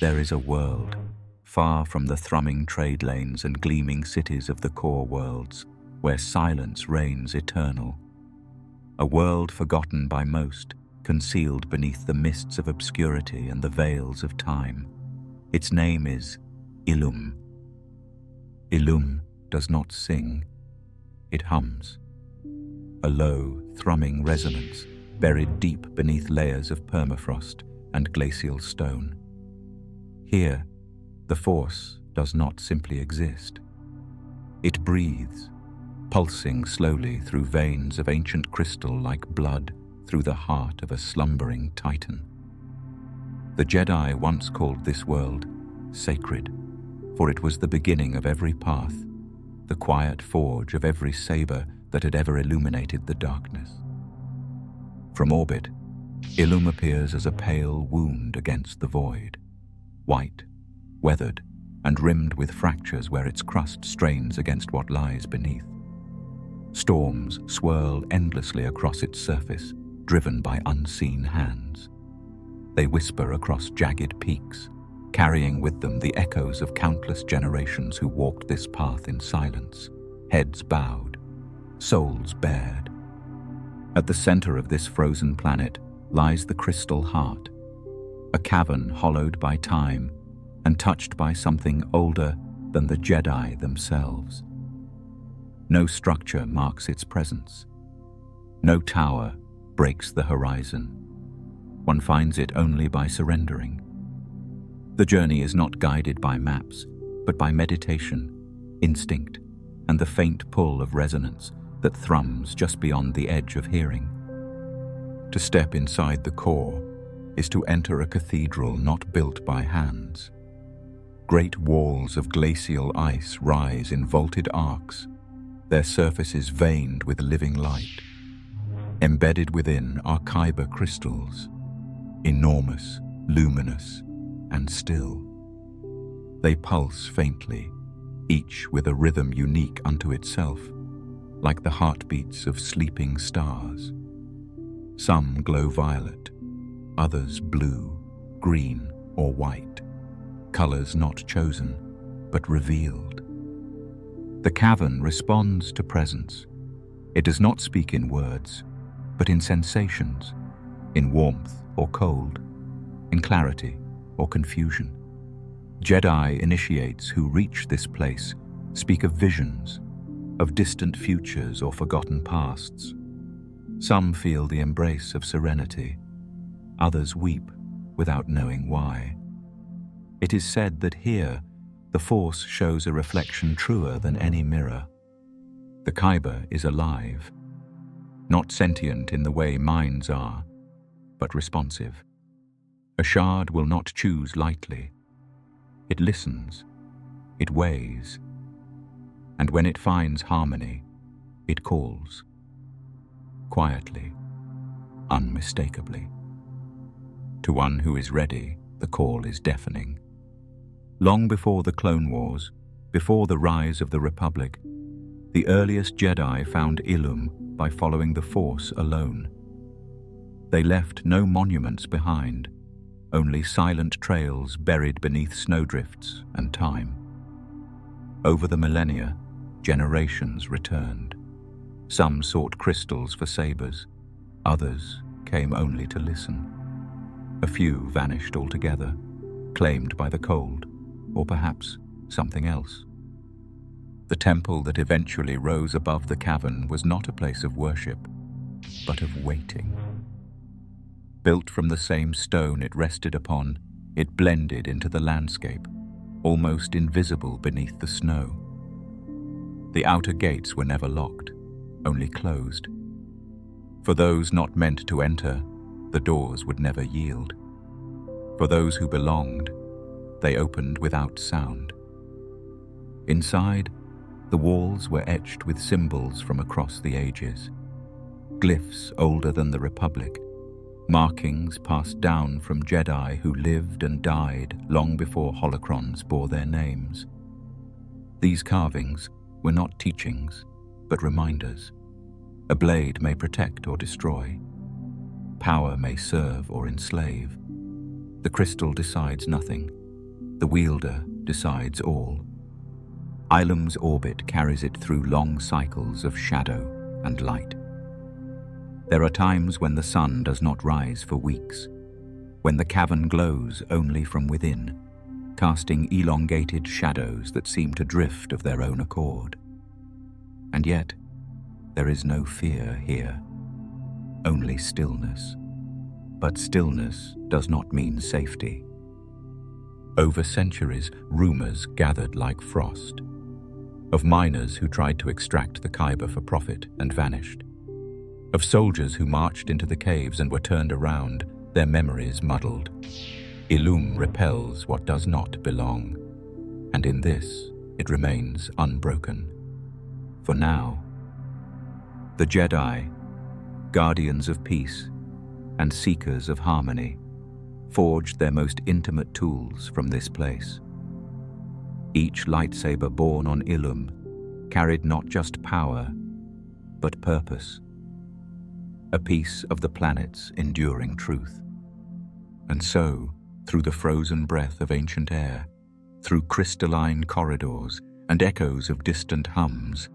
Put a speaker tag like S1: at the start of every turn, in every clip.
S1: There is a world, far from the thrumming trade lanes and gleaming cities of the core worlds, where silence reigns eternal. A world forgotten by most, concealed beneath the mists of obscurity and the veils of time. Its name is Ilum. Ilum does not sing, it hums. A low, thrumming resonance, buried deep beneath layers of permafrost and glacial stone. Here, the force does not simply exist. It breathes, pulsing slowly through veins of ancient crystal like blood through the heart of a slumbering titan. The Jedi once called this world sacred, for it was the beginning of every path, the quiet forge of every saber that had ever illuminated the darkness. From orbit, Ilum appears as a pale wound against the void, white, weathered, and rimmed with fractures where its crust strains against what lies beneath. Storms swirl endlessly across its surface, driven by unseen hands. They whisper across jagged peaks, carrying with them the echoes of countless generations who walked this path in silence, heads bowed, souls bared. At the center of this frozen planet lies the Crystal Heart, a cavern hollowed by time and touched by something older than the Jedi themselves. No structure marks its presence. No tower breaks the horizon. One finds it only by surrendering. The journey is not guided by maps, but by meditation, instinct, and the faint pull of resonance that thrums just beyond the edge of hearing. To step inside the core is to enter a cathedral not built by hands. Great walls of glacial ice rise in vaulted arcs, their surfaces veined with living light. Embedded within are kyber crystals, enormous, luminous, and still. They pulse faintly, each with a rhythm unique unto itself, like the heartbeats of sleeping stars. Some glow violet, others blue, green, or white, colors not chosen, but revealed. The cavern responds to presence. It does not speak in words, but in sensations, in warmth or cold, in clarity or confusion. Jedi initiates who reach this place speak of visions, of distant futures or forgotten pasts. Some feel the embrace of serenity, others weep without knowing why. It is said that here, the Force shows a reflection truer than any mirror. The kyber is alive, not sentient in the way minds are, but responsive. A shard will not choose lightly. It listens, it weighs, and when it finds harmony, it calls. Quietly, unmistakably. To one who is ready, the call is deafening. Long before the Clone Wars, before the rise of the Republic, the earliest Jedi found Ilum by following the Force alone. They left no monuments behind, only silent trails buried beneath snowdrifts and time. Over the millennia, generations returned. Some sought crystals for sabers, others came only to listen. A few vanished altogether, claimed by the cold, or perhaps something else. The temple that eventually rose above the cavern was not a place of worship, but of waiting. Built from the same stone it rested upon, it blended into the landscape, almost invisible beneath the snow. The outer gates were never locked, only closed. For those not meant to enter, the doors would never yield. For those who belonged, they opened without sound. Inside, the walls were etched with symbols from across the ages, glyphs older than the Republic, markings passed down from Jedi who lived and died long before Holocrons bore their names. These carvings were not teachings, but reminders. A blade may protect or destroy. Power may serve or enslave. The crystal decides nothing, The wielder decides all. Ilum's orbit carries it through long cycles of shadow and light. There are times when the sun does not rise for weeks, when the cavern glows only from within, casting elongated shadows that seem to drift of their own accord. And yet, there is no fear here, only stillness. But stillness does not mean safety. Over centuries, rumors gathered like frost, of miners who tried to extract the Kyber for profit and vanished, of soldiers who marched into the caves and were turned around, their memories muddled. Ilum repels what does not belong, and in this it remains unbroken. For now, the Jedi, guardians of peace and seekers of harmony, forged their most intimate tools from this place. Each lightsaber born on Ilum carried not just power, but purpose, a piece of the planet's enduring truth. And so, through the frozen breath of ancient air, through crystalline corridors and echoes of distant hums,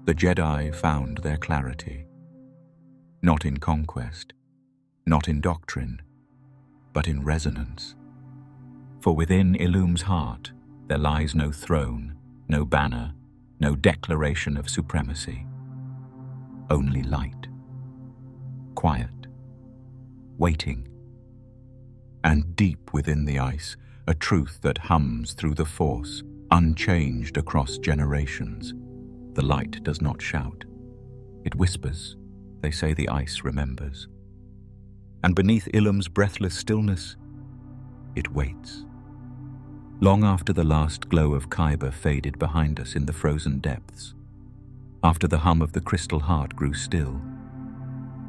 S1: the Jedi found their clarity. Not in conquest, not in doctrine, but in resonance. For within Ilum's heart, there lies no throne, no banner, no declaration of supremacy. Only light, quiet, waiting. And deep within the ice, a truth that hums through the Force, unchanged across generations. The light does not shout. It whispers. They say the ice remembers. And beneath Ilum's breathless stillness, it waits. Long after the last glow of Kyber faded behind us in the frozen depths, after the hum of the crystal heart grew still,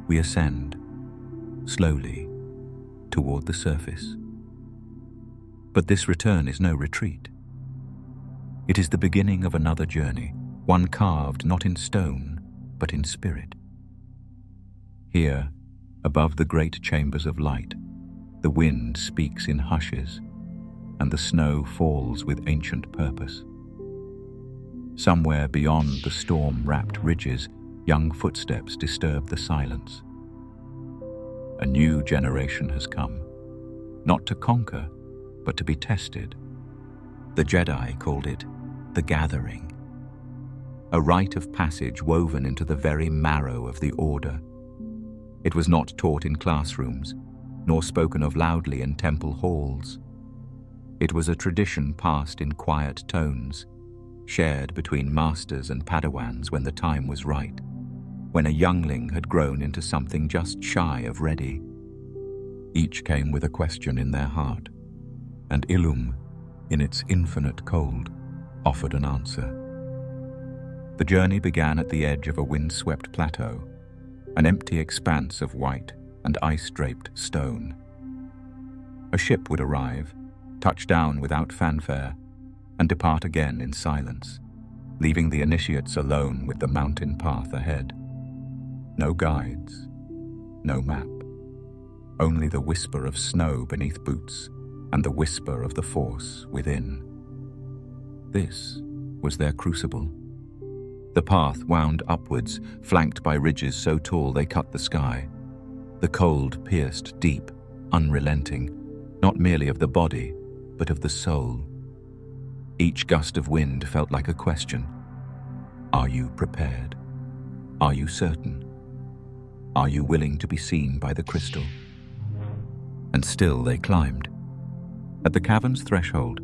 S1: we ascend, slowly, toward the surface. But this return is no retreat. It is the beginning of another journey, one carved not in stone, but in spirit. Here, above the great chambers of light, the wind speaks in hushes, and the snow falls with ancient purpose. Somewhere beyond the storm-wrapped ridges, young footsteps disturb the silence. A new generation has come, not to conquer, but to be tested. The Jedi called it the Gathering, a rite of passage woven into the very marrow of the Order. It was not taught in classrooms, nor spoken of loudly in temple halls. It was a tradition passed in quiet tones, shared between masters and Padawans when the time was right, when a youngling had grown into something just shy of ready. Each came with a question in their heart, and Ilum, in its infinite cold, offered an answer. The journey began at the edge of a wind-swept plateau, an empty expanse of white and ice-draped stone. A ship would arrive, touch down without fanfare, and depart again in silence, leaving the initiates alone with the mountain path ahead. No guides, no map, only the whisper of snow beneath boots and the whisper of the Force within. This was their crucible. The path wound upwards, flanked by ridges so tall they cut the sky. The cold pierced deep, unrelenting, not merely of the body, but of the soul. Each gust of wind felt like a question. Are you prepared? Are you certain? Are you willing to be seen by the crystal? And still they climbed. At the cavern's threshold,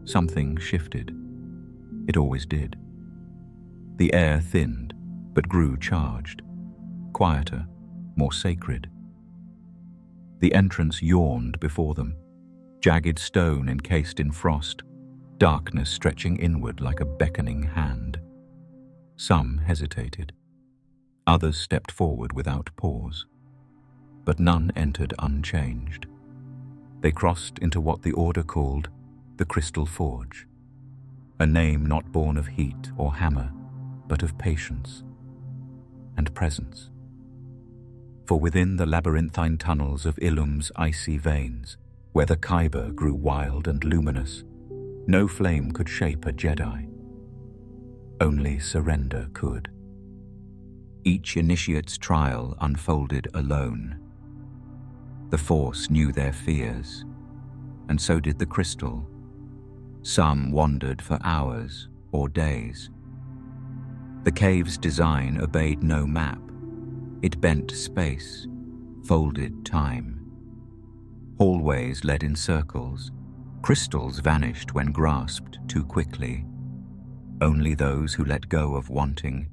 S1: something shifted. It always did. The air thinned, but grew charged, quieter, more sacred. The entrance yawned before them, jagged stone encased in frost, darkness stretching inward like a beckoning hand. Some hesitated. Others stepped forward without pause. But none entered unchanged. They crossed into what the Order called the Crystal Forge, a name not born of heat or hammer, but of patience and presence. For within the labyrinthine tunnels of Ilum's icy veins, where the Kyber grew wild and luminous, No flame could shape a Jedi. Only surrender could. Each initiate's trial unfolded alone. The Force knew their fears, and so did the crystal. Some wandered for hours or days. The cave's design obeyed no map. It bent space, folded time. Hallways led in circles. Crystals vanished when grasped too quickly. Only those who let go of wanting,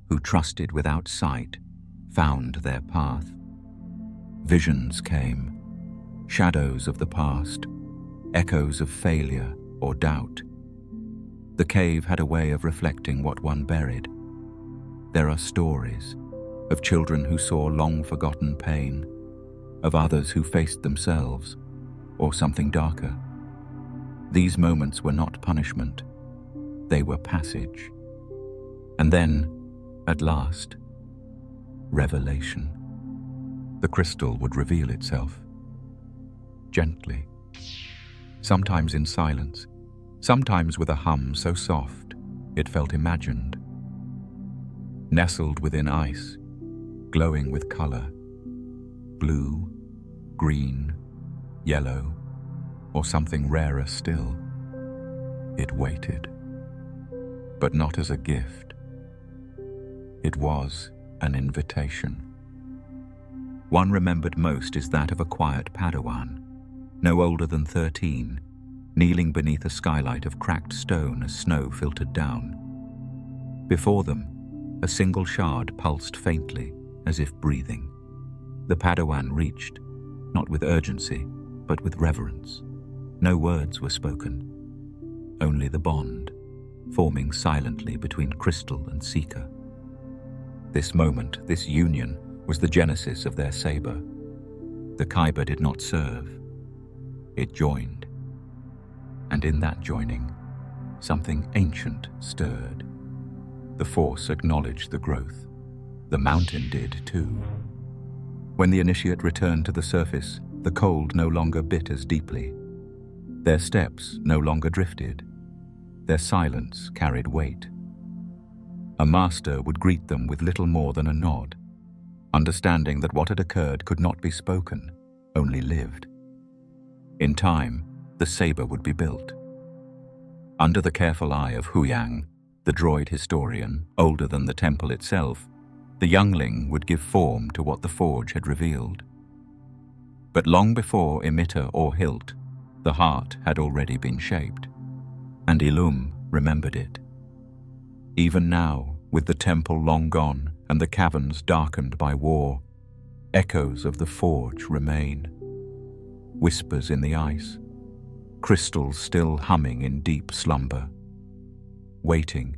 S1: who trusted without sight, found their path. Visions came, shadows of the past, echoes of failure or doubt. The cave had a way of reflecting what one buried. There are stories of children who saw long-forgotten pain, of others who faced themselves or something darker. These moments were not punishment. They were passage. And then, at last, revelation. The crystal would reveal itself. Gently. Sometimes in silence. Sometimes with a hum so soft it felt imagined. Nestled within ice, glowing with color. Blue, green, yellow, or something rarer still. It waited. But not as a gift. It was an invitation. One remembered most is that of a quiet Padawan, no older than 13, kneeling beneath a skylight of cracked stone as snow filtered down. Before them, a single shard pulsed faintly, as if breathing. The Padawan reached, not with urgency, but with reverence. No words were spoken, only the bond, forming silently between crystal and seeker. This moment, this union, was the genesis of their saber. The Kyber did not serve. It joined. And in that joining, something ancient stirred. The Force acknowledged the growth. The mountain did too. When the initiate returned to the surface, the cold no longer bit as deeply. Their steps no longer drifted. Their silence carried weight. A master would greet them with little more than a nod, understanding that what had occurred could not be spoken, only lived. In time, the saber would be built. Under the careful eye of Huyang, the droid historian, older than the temple itself, the youngling would give form to what the forge had revealed. But long before emitter or hilt, the heart had already been shaped, and Ilum remembered it. Even now, with the temple long gone and the caverns darkened by war, echoes of the forge remain. Whispers in the ice, crystals still humming in deep slumber. Waiting,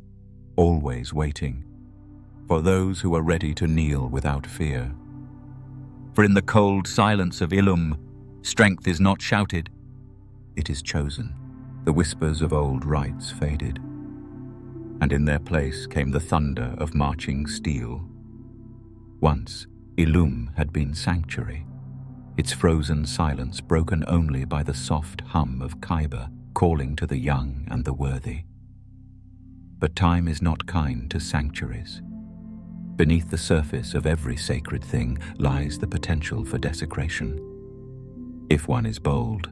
S1: always waiting, for those who are ready to kneel without fear. For in the cold silence of Ilum, strength is not shouted, it is chosen. The whispers of old rites faded, and in their place came the thunder of marching steel. Once, Ilum had been sanctuary, its frozen silence broken only by the soft hum of Kyber calling to the young and the worthy. But time is not kind to sanctuaries. Beneath the surface of every sacred thing lies the potential for desecration, if one is bold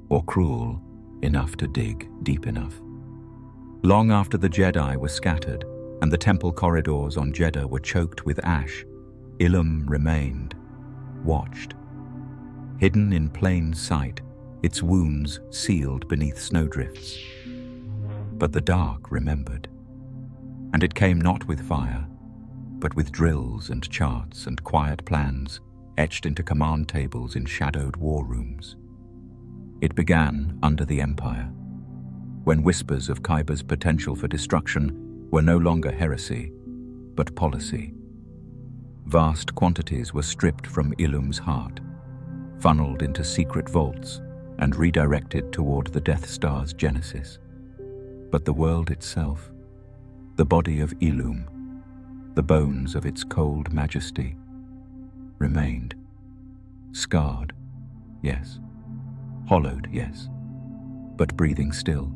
S1: or cruel enough to dig deep enough. Long after the Jedi were scattered and the temple corridors on Jedha were choked with ash, Ilum remained, watched. Hidden in plain sight, its wounds sealed beneath snowdrifts. But the dark remembered. And it came not with fire, but with drills and charts and quiet plans etched into command tables in shadowed war rooms. It began under the Empire, when whispers of Kyber's potential for destruction were no longer heresy, but policy. Vast quantities were stripped from Ilum's heart, funneled into secret vaults and redirected toward the Death Star's genesis. But the world itself, the body of Ilum, the bones of its cold majesty, remained. Scarred, yes. Hollowed, yes. But breathing still,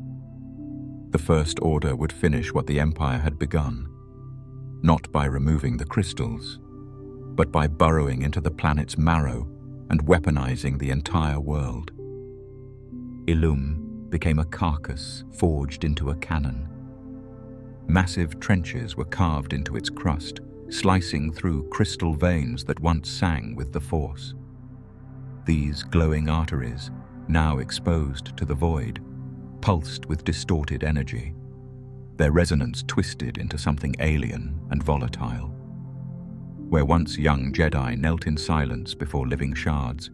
S1: The First Order would finish what the Empire had begun, not by removing the crystals, but by burrowing into the planet's marrow and weaponizing the entire world. Ilum became a carcass forged into a cannon. Massive trenches were carved into its crust, slicing through crystal veins that once sang with the Force. These glowing arteries, now exposed to the void, pulsed with distorted energy, their resonance twisted into something alien and volatile. Where once young Jedi knelt in silence before living shards,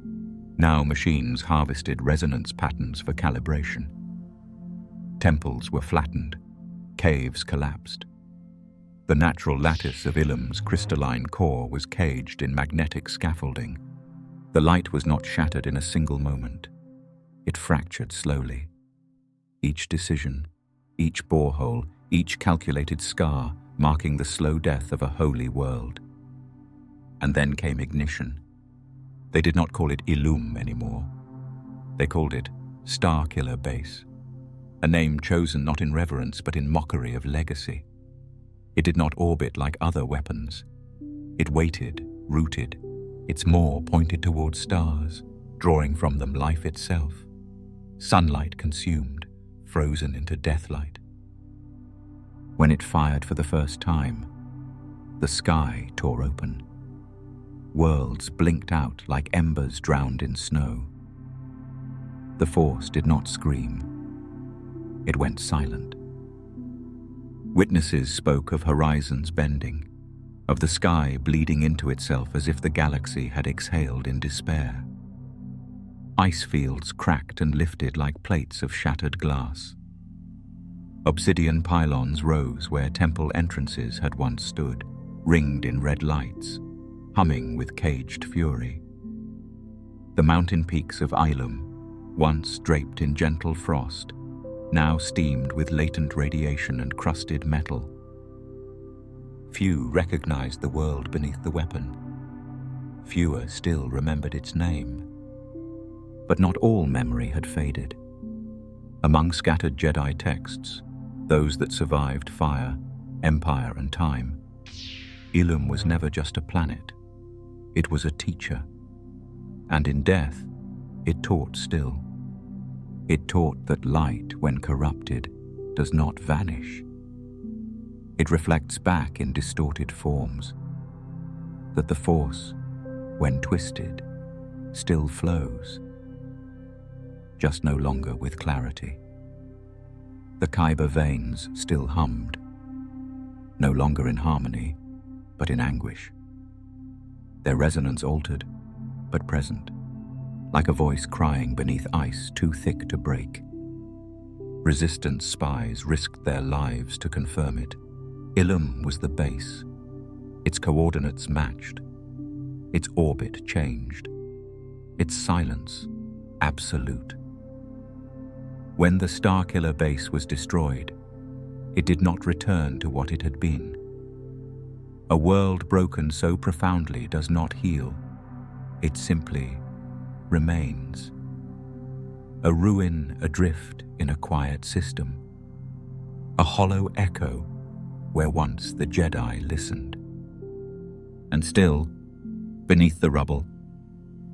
S1: now machines harvested resonance patterns for calibration. Temples were flattened, caves collapsed. The natural lattice of Ilum's crystalline core was caged in magnetic scaffolding. The light was not shattered in a single moment. It fractured slowly. Each decision, each borehole, each calculated scar marking the slow death of a holy world. And then came ignition. They did not call it Ilum anymore. They called it Starkiller Base, a name chosen not in reverence but in mockery of legacy. It did not orbit like other weapons. It waited, rooted. Its maw pointed towards stars, drawing from them life itself. Sunlight consumed, frozen into deathlight. When it fired for the first time, the sky tore open. Worlds blinked out like embers drowned in snow. The Force did not scream. It went silent. Witnesses spoke of horizons bending, of the sky bleeding into itself as if the galaxy had exhaled in despair. Ice fields cracked and lifted like plates of shattered glass. Obsidian pylons rose where temple entrances had once stood, ringed in red lights, humming with caged fury. The mountain peaks of Ilum, once draped in gentle frost, now steamed with latent radiation and crusted metal. Few recognized the world beneath the weapon. Fewer still remembered its name. But not all memory had faded. Among scattered Jedi texts, those that survived fire, empire, and time, Ilum was never just a planet. It was a teacher. And in death, it taught still. It taught that light, when corrupted, does not vanish. It reflects back in distorted forms. That the Force, when twisted, still flows. Just no longer with clarity. The Kyber veins still hummed. No longer in harmony, but in anguish. Their resonance altered, but present. Like a voice crying beneath ice too thick to break. Resistance spies risked their lives to confirm it. Ilum was the base. Its coordinates matched. Its orbit changed. Its silence absolute. When the Starkiller base was destroyed, it did not return to what it had been. A world broken so profoundly does not heal. It simply remains. A ruin adrift in a quiet system. A hollow echo where once the Jedi listened. And still, beneath the rubble,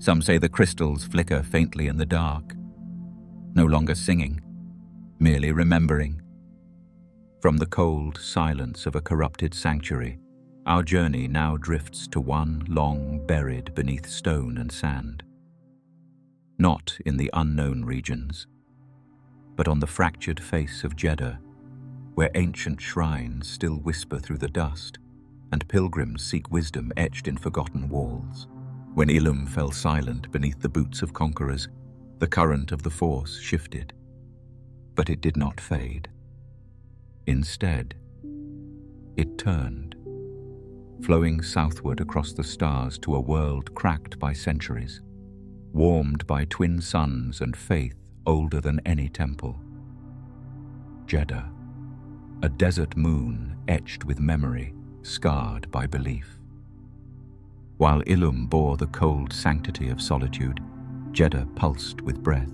S1: some say the crystals flicker faintly in the dark, no longer singing, merely remembering. From the cold silence of a corrupted sanctuary, our journey now drifts to one long buried beneath stone and sand. Not in the unknown regions, but on the fractured face of Jedha, where ancient shrines still whisper through the dust, and pilgrims seek wisdom etched in forgotten walls. When Ilum fell silent beneath the boots of conquerors, the current of the Force shifted, but it did not fade. Instead, it turned, flowing southward across the stars to a world cracked by centuries, warmed by twin suns and faith older than any temple. Jedha, a desert moon etched with memory, scarred by belief. While Ilum bore the cold sanctity of solitude, Jedha pulsed with breath.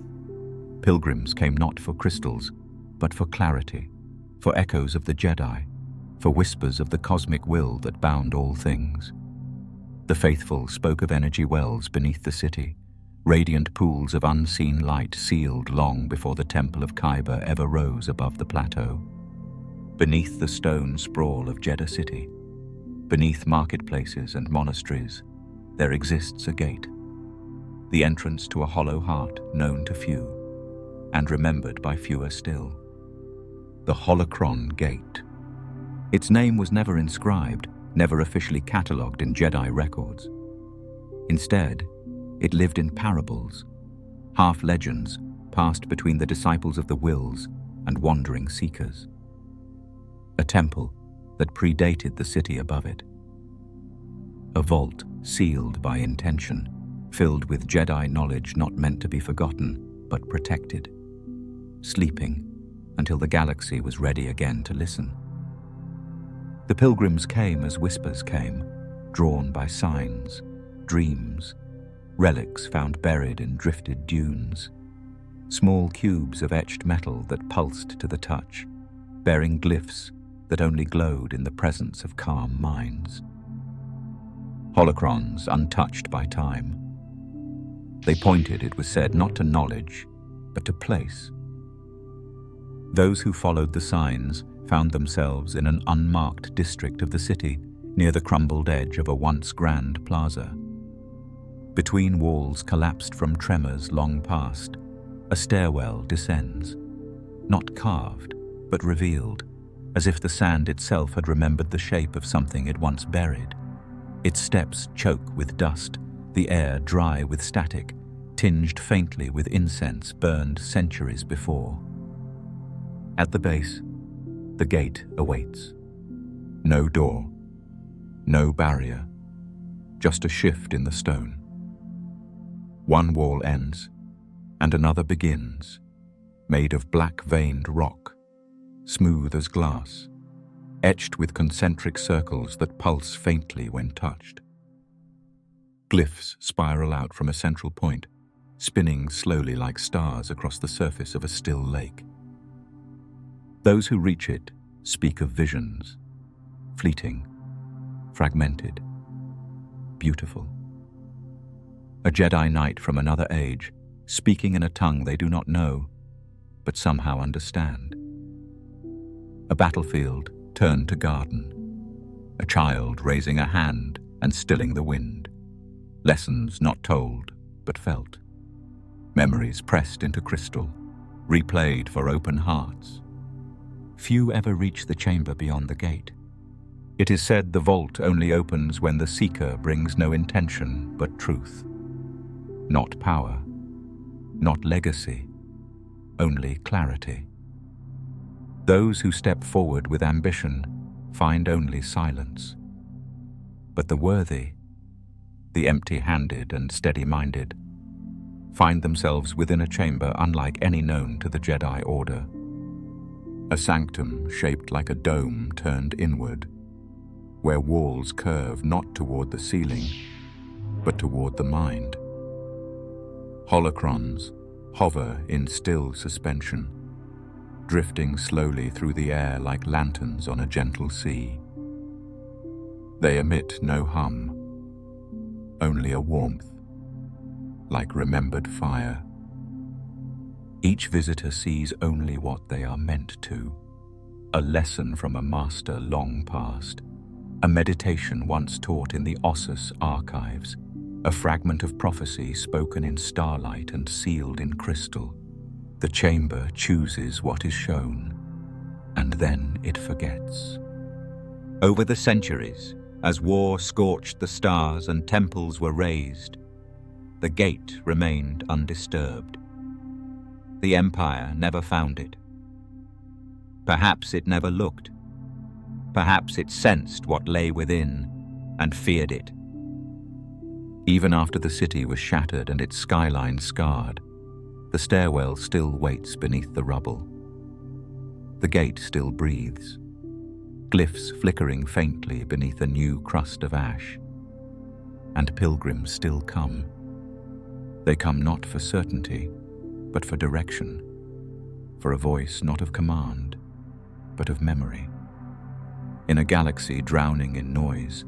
S1: Pilgrims came not for crystals, but for clarity, for echoes of the Jedi, for whispers of the cosmic will that bound all things. The faithful spoke of energy wells beneath the city, radiant pools of unseen light sealed long before the Temple of Kyber ever rose above the plateau. Beneath the stone sprawl of Jedha city, beneath marketplaces and monasteries, there exists a gate, the entrance to a hollow heart known to few, and remembered by fewer still. The Holocron Gate. Its name was never inscribed, never officially catalogued in Jedi records. Instead, it lived in parables, half-legends passed between the disciples of the Wills and wandering seekers. A temple that predated the city above it. A vault sealed by intention, filled with Jedi knowledge not meant to be forgotten, but protected. Sleeping until the galaxy was ready again to listen. The pilgrims came as whispers came, drawn by signs, dreams, relics found buried in drifted dunes, small cubes of etched metal that pulsed to the touch, bearing glyphs that only glowed in the presence of calm minds. Holocrons untouched by time. They pointed, it was said, not to knowledge, but to place. Those who followed the signs found themselves in an unmarked district of the city, near the crumbled edge of a once grand plaza. Between walls collapsed from tremors long past, a stairwell descends, not carved, but revealed, as if the sand itself had remembered the shape of something it once buried. Its steps choke with dust, the air dry with static, tinged faintly with incense burned centuries before. At the base, the gate awaits. No door, no barrier, just a shift in the stone. One wall ends, and another begins, made of black-veined rock, smooth as glass, etched with concentric circles that pulse faintly when touched. Glyphs spiral out from a central point, spinning slowly like stars across the surface of a still lake. Those who reach it speak of visions, fleeting, fragmented, beautiful. A Jedi Knight from another age, speaking in a tongue they do not know, but somehow understand. A battlefield turned to garden, a child raising a hand and stilling the wind. Lessons not told, but felt. Memories pressed into crystal, replayed for open hearts. Few ever reach the chamber beyond the gate. It is said the vault only opens when the seeker brings no intention but truth. Not power, not legacy, only clarity. Those who step forward with ambition find only silence. But the worthy, the empty-handed and steady-minded, find themselves within a chamber unlike any known to the Jedi Order. A sanctum shaped like a dome turned inward, where walls curve not toward the ceiling, but toward the mind. Holocrons hover in still suspension, drifting slowly through the air like lanterns on a gentle sea. They emit no hum, only a warmth, like remembered fire. Each visitor sees only what they are meant to, a lesson from a master long past, a meditation once taught in the Ossus archives, a fragment of prophecy spoken in starlight and sealed in crystal. The chamber chooses what is shown, and then it forgets. Over the centuries, as war scorched the stars and temples were razed, the gate remained undisturbed. The Empire never found it. Perhaps it never looked. Perhaps it sensed what lay within and feared it. Even after the city was shattered and its skyline scarred, the stairwell still waits beneath the rubble. The gate still breathes, glyphs flickering faintly beneath a new crust of ash. And pilgrims still come. They come not for certainty, but for direction, for a voice not of command, but of memory. In a galaxy drowning in noise,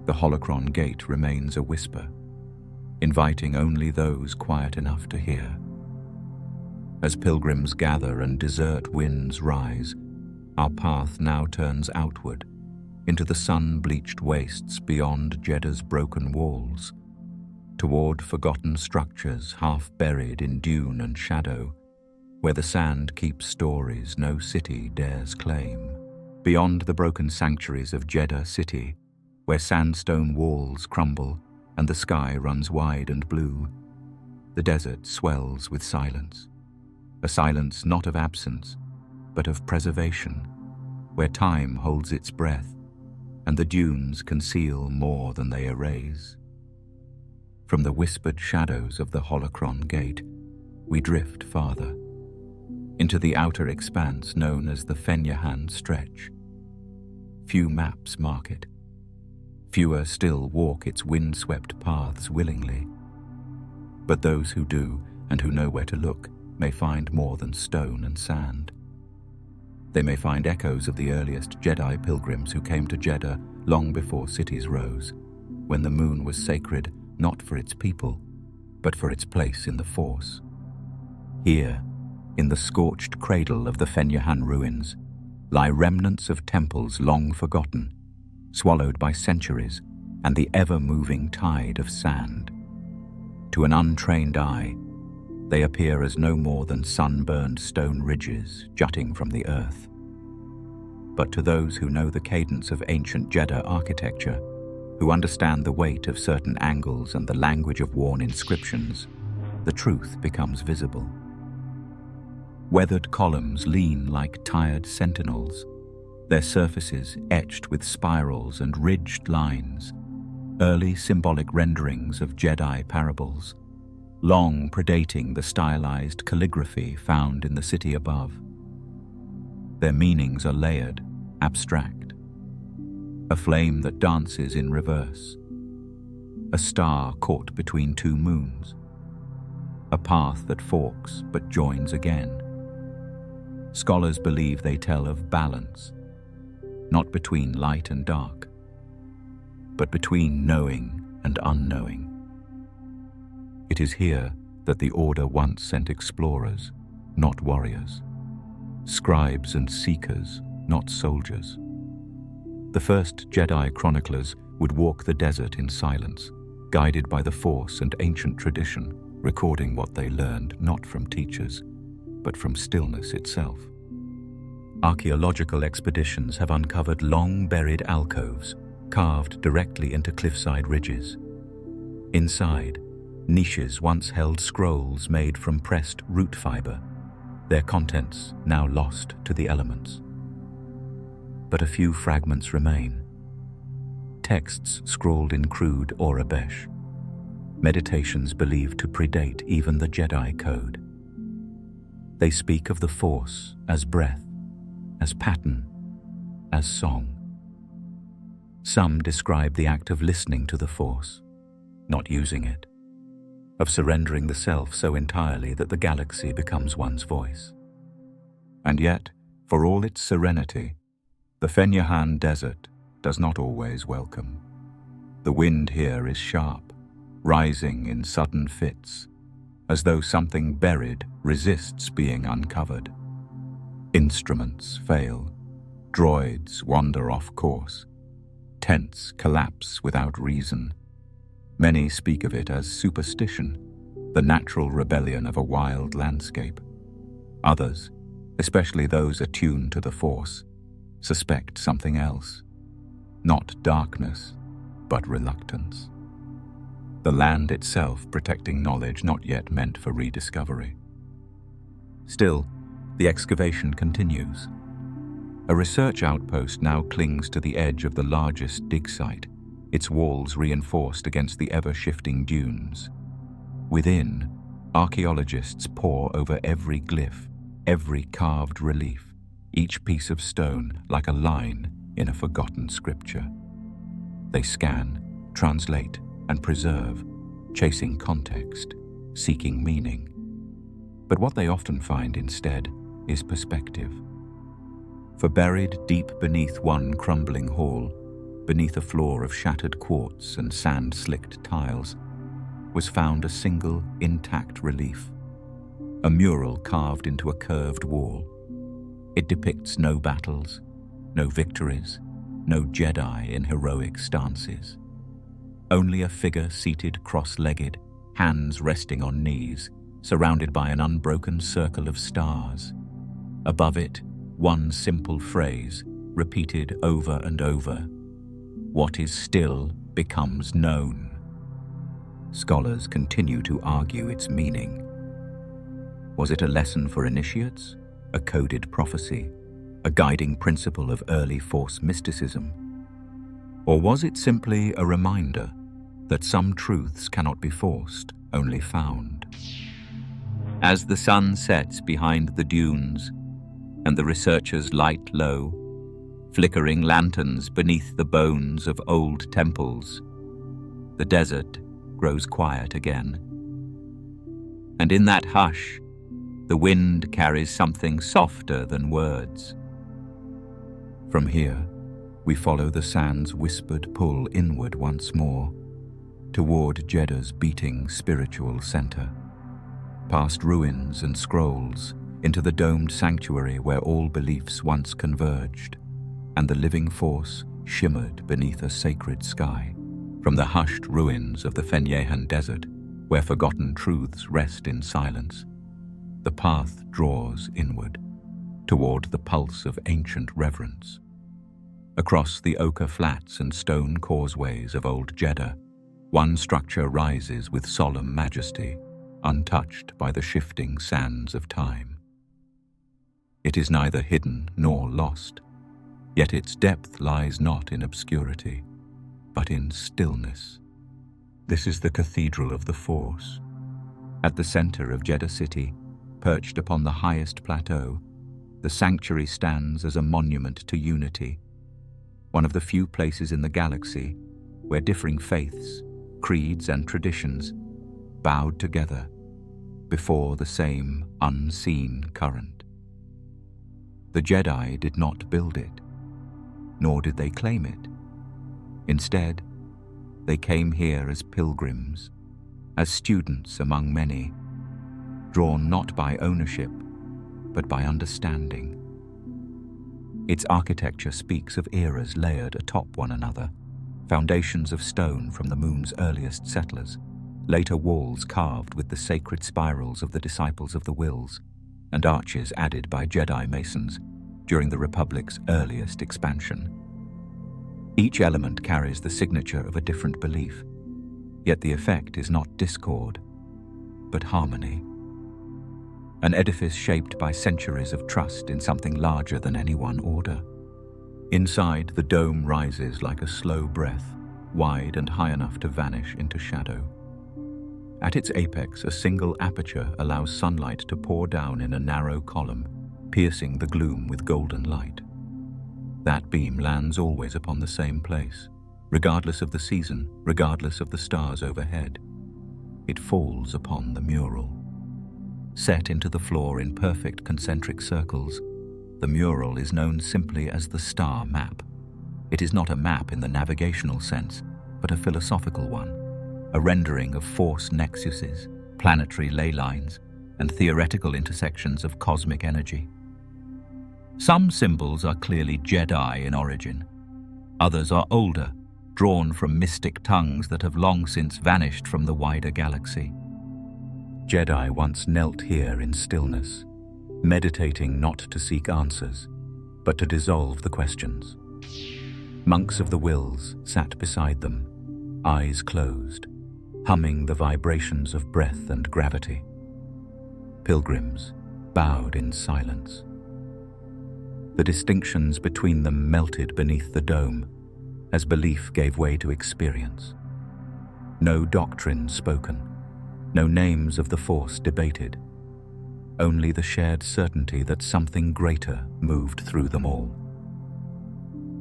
S1: the Holocron gate remains a whisper, inviting only those quiet enough to hear. As pilgrims gather and desert winds rise, our path now turns outward, into the sun-bleached wastes beyond Jedha's broken walls, toward forgotten structures half buried in dune and shadow, where the sand keeps stories no city dares claim. Beyond the broken sanctuaries of Jedha City, where sandstone walls crumble and the sky runs wide and blue, the desert swells with silence. A silence not of absence, but of preservation, where time holds its breath and the dunes conceal more than they erase. From the whispered shadows of the Holocron gate, we drift farther, into the outer expanse known as the Fenyehan stretch. Few maps mark it. Fewer still walk its wind-swept paths willingly. But those who do and who know where to look may find more than stone and sand. They may find echoes of the earliest Jedi pilgrims who came to Jedha long before cities rose, when the moon was sacred not for its people, but for its place in the Force. Here, in the scorched cradle of the Fenyehan ruins, lie remnants of temples long forgotten, swallowed by centuries and the ever-moving tide of sand. To an untrained eye, they appear as no more than sun-burned stone ridges jutting from the earth. But to those who know the cadence of ancient Jedha architecture, who understand the weight of certain angles and the language of worn inscriptions, the truth becomes visible. Weathered columns lean like tired sentinels, their surfaces etched with spirals and ridged lines, early symbolic renderings of Jedi parables, long predating the stylized calligraphy found in the city above. Their meanings are layered, abstract. A flame that dances in reverse, a star caught between two moons, a path that forks but joins again. Scholars believe they tell of balance, not between light and dark, but between knowing and unknowing. It is here that the Order once sent explorers, not warriors, scribes and seekers, not soldiers. The first Jedi chroniclers would walk the desert in silence, guided by the Force and ancient tradition, recording what they learned not from teachers, but from stillness itself. Archaeological expeditions have uncovered long-buried alcoves, carved directly into cliffside ridges. Inside, niches once held scrolls made from pressed root fiber, their contents now lost to the elements. But a few fragments remain. Texts scrawled in crude Orabesh, meditations believed to predate even the Jedi Code. They speak of the Force as breath, as pattern, as song. Some describe the act of listening to the Force, not using it, of surrendering the self so entirely that the galaxy becomes one's voice. And yet, for all its serenity, the Fenyehan desert does not always welcome. The wind here is sharp, rising in sudden fits, as though something buried resists being uncovered. Instruments fail, droids wander off course, tents collapse without reason. Many speak of it as superstition, the natural rebellion of a wild landscape. Others, especially those attuned to the Force, suspect something else, not darkness, but reluctance. The land itself protecting knowledge not yet meant for rediscovery. Still, the excavation continues. A research outpost now clings to the edge of the largest dig site, its walls reinforced against the ever-shifting dunes. Within, archaeologists pore over every glyph, every carved relief, each piece of stone like a line in a forgotten scripture. They scan, translate, and preserve, chasing context, seeking meaning. But what they often find instead is perspective. For buried deep beneath one crumbling hall, beneath a floor of shattered quartz and sand-slicked tiles, was found a single intact relief, a mural carved into a curved wall. It depicts no battles, no victories, no Jedi in heroic stances. Only a figure seated cross-legged, hands resting on knees, surrounded by an unbroken circle of stars. Above it, one simple phrase, repeated over and over: "What is still becomes known." Scholars continue to argue its meaning. Was it a lesson for initiates, a coded prophecy, a guiding principle of early Force mysticism? Or was it simply a reminder that some truths cannot be forced, only found? As the sun sets behind the dunes and the researchers light low, flickering lanterns beneath the bones of old temples, the desert grows quiet again. And in that hush, the wind carries something softer than words. From here, we follow the sand's whispered pull inward once more, toward Jedha's beating spiritual center, past ruins and scrolls, into the domed sanctuary where all beliefs once converged, and the living force shimmered beneath a sacred sky. From the hushed ruins of the Fenyehan desert, where forgotten truths rest in silence, the path draws inward, toward the pulse of ancient reverence. Across the ochre flats and stone causeways of old Jedha, one structure rises with solemn majesty, untouched by the shifting sands of time. It is neither hidden nor lost, yet its depth lies not in obscurity, but in stillness. This is the Cathedral of the Force. At the center of Jedha City, perched upon the highest plateau, the sanctuary stands as a monument to unity, one of the few places in the galaxy where differing faiths, creeds, and traditions bowed together before the same unseen current. The Jedi did not build it, nor did they claim it. Instead, they came here as pilgrims, as students among many, drawn not by ownership, but by understanding. Its architecture speaks of eras layered atop one another, foundations of stone from the moon's earliest settlers, later walls carved with the sacred spirals of the Disciples of the Wills, and arches added by Jedi masons during the Republic's earliest expansion. Each element carries the signature of a different belief, yet the effect is not discord, but harmony. An edifice shaped by centuries of trust in something larger than any one order. Inside, the dome rises like a slow breath, wide and high enough to vanish into shadow. At its apex, a single aperture allows sunlight to pour down in a narrow column, piercing the gloom with golden light. That beam lands always upon the same place, regardless of the season, regardless of the stars overhead. It falls upon the mural. Set into the floor in perfect concentric circles, the mural is known simply as the Star Map. It is not a map in the navigational sense, but a philosophical one, a rendering of force nexuses, planetary ley lines, and theoretical intersections of cosmic energy. Some symbols are clearly Jedi in origin. Others are older, drawn from mystic tongues that have long since vanished from the wider galaxy. Jedi once knelt here in stillness, meditating not to seek answers, but to dissolve the questions. Monks of the Wills sat beside them, eyes closed, humming the vibrations of breath and gravity. Pilgrims bowed in silence. The distinctions between them melted beneath the dome as belief gave way to experience. No doctrine spoken, no names of the Force debated, only the shared certainty that something greater moved through them all.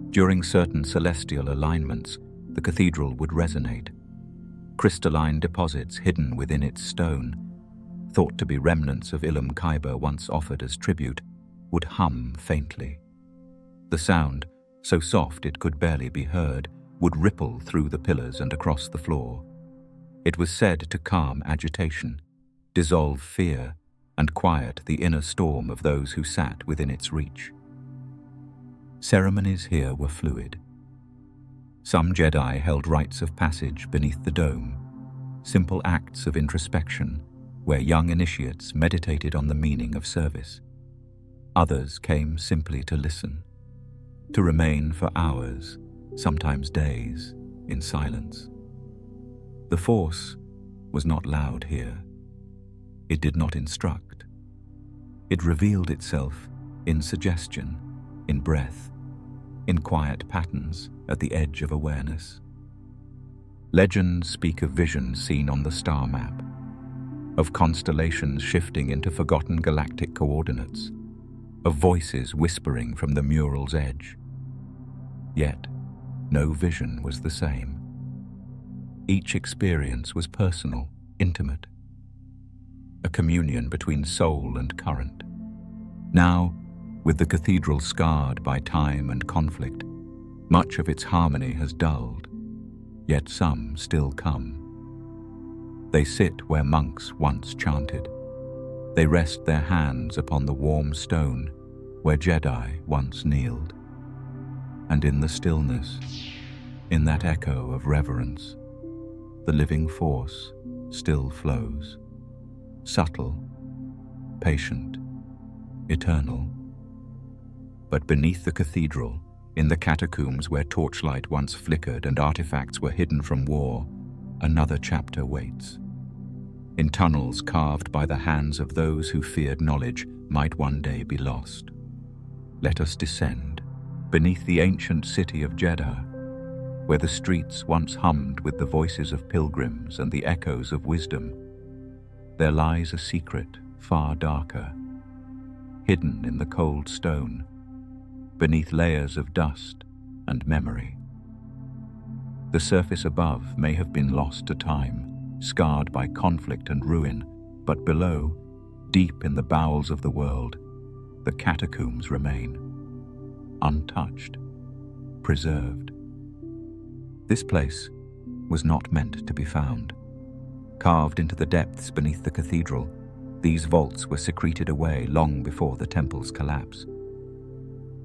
S1: During certain celestial alignments, the cathedral would resonate. Crystalline deposits hidden within its stone, thought to be remnants of Ilum once offered as tribute, would hum faintly. The sound, so soft it could barely be heard, would ripple through the pillars and across the floor. It was said to calm agitation, dissolve fear, and quiet the inner storm of those who sat within its reach. Ceremonies here were fluid. Some Jedi held rites of passage beneath the dome, simple acts of introspection where young initiates meditated on the meaning of service. Others came simply to listen, to remain for hours, sometimes days, in silence. The Force was not loud here. It did not instruct. It revealed itself in suggestion, in breath, in quiet patterns at the edge of awareness. Legends speak of visions seen on the star map, of constellations shifting into forgotten galactic coordinates, of voices whispering from the mural's edge. Yet, no vision was the same. Each experience was personal, intimate, a communion between soul and current. Now, with the cathedral scarred by time and conflict, much of its harmony has dulled, yet some still come. They sit where monks once chanted. They rest their hands upon the warm stone where Jedi once kneeled. And in the stillness, in that echo of reverence, the living Force still flows, subtle, patient, eternal. But beneath the cathedral, in the catacombs where torchlight once flickered and artifacts were hidden from war, another chapter waits. In tunnels carved by the hands of those who feared knowledge might one day be lost. Let us descend beneath the ancient city of Jedha, where the streets once hummed with the voices of pilgrims and the echoes of wisdom. There lies a secret far darker, hidden in the cold stone, beneath layers of dust and memory. The surface above may have been lost to time, scarred by conflict and ruin, but below, deep in the bowels of the world, the catacombs remain, untouched, preserved. This place was not meant to be found. Carved into the depths beneath the cathedral, these vaults were secreted away long before the temple's collapse.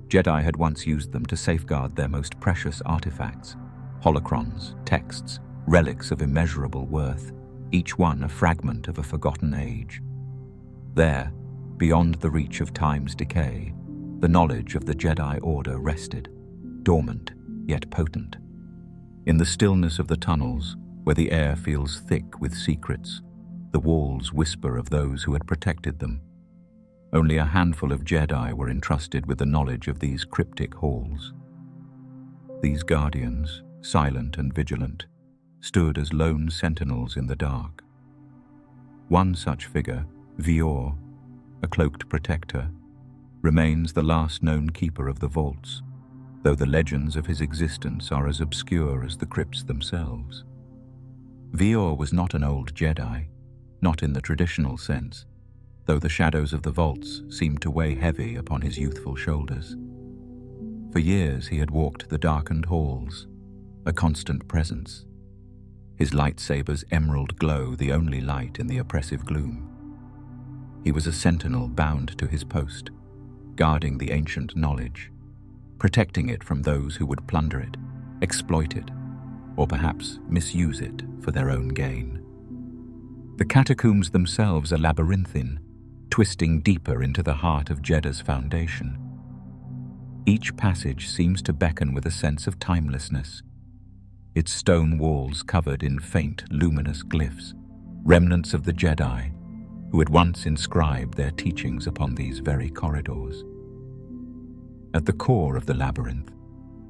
S1: Jedi had once used them to safeguard their most precious artifacts, holocrons, texts, relics of immeasurable worth, each one a fragment of a forgotten age. There, beyond the reach of time's decay, the knowledge of the Jedi Order rested, dormant yet potent. In the stillness of the tunnels, where the air feels thick with secrets, the walls whisper of those who had protected them. Only a handful of Jedi were entrusted with the knowledge of these cryptic halls. These guardians, silent and vigilant, stood as lone sentinels in the dark. One such figure, Vior, a cloaked protector, remains the last known keeper of the vaults, though the legends of his existence are as obscure as the crypts themselves. Vior was not an old Jedi, not in the traditional sense, though the shadows of the vaults seemed to weigh heavy upon his youthful shoulders. For years he had walked the darkened halls, a constant presence, his lightsaber's emerald glow the only light in the oppressive gloom. He was a sentinel bound to his post, guarding the ancient knowledge, protecting it from those who would plunder it, exploit it, or perhaps misuse it for their own gain. The catacombs themselves are labyrinthine, twisting deeper into the heart of Jedha's foundation. Each passage seems to beckon with a sense of timelessness, its stone walls covered in faint, luminous glyphs, remnants of the Jedi who had once inscribed their teachings upon these very corridors. At the core of the labyrinth,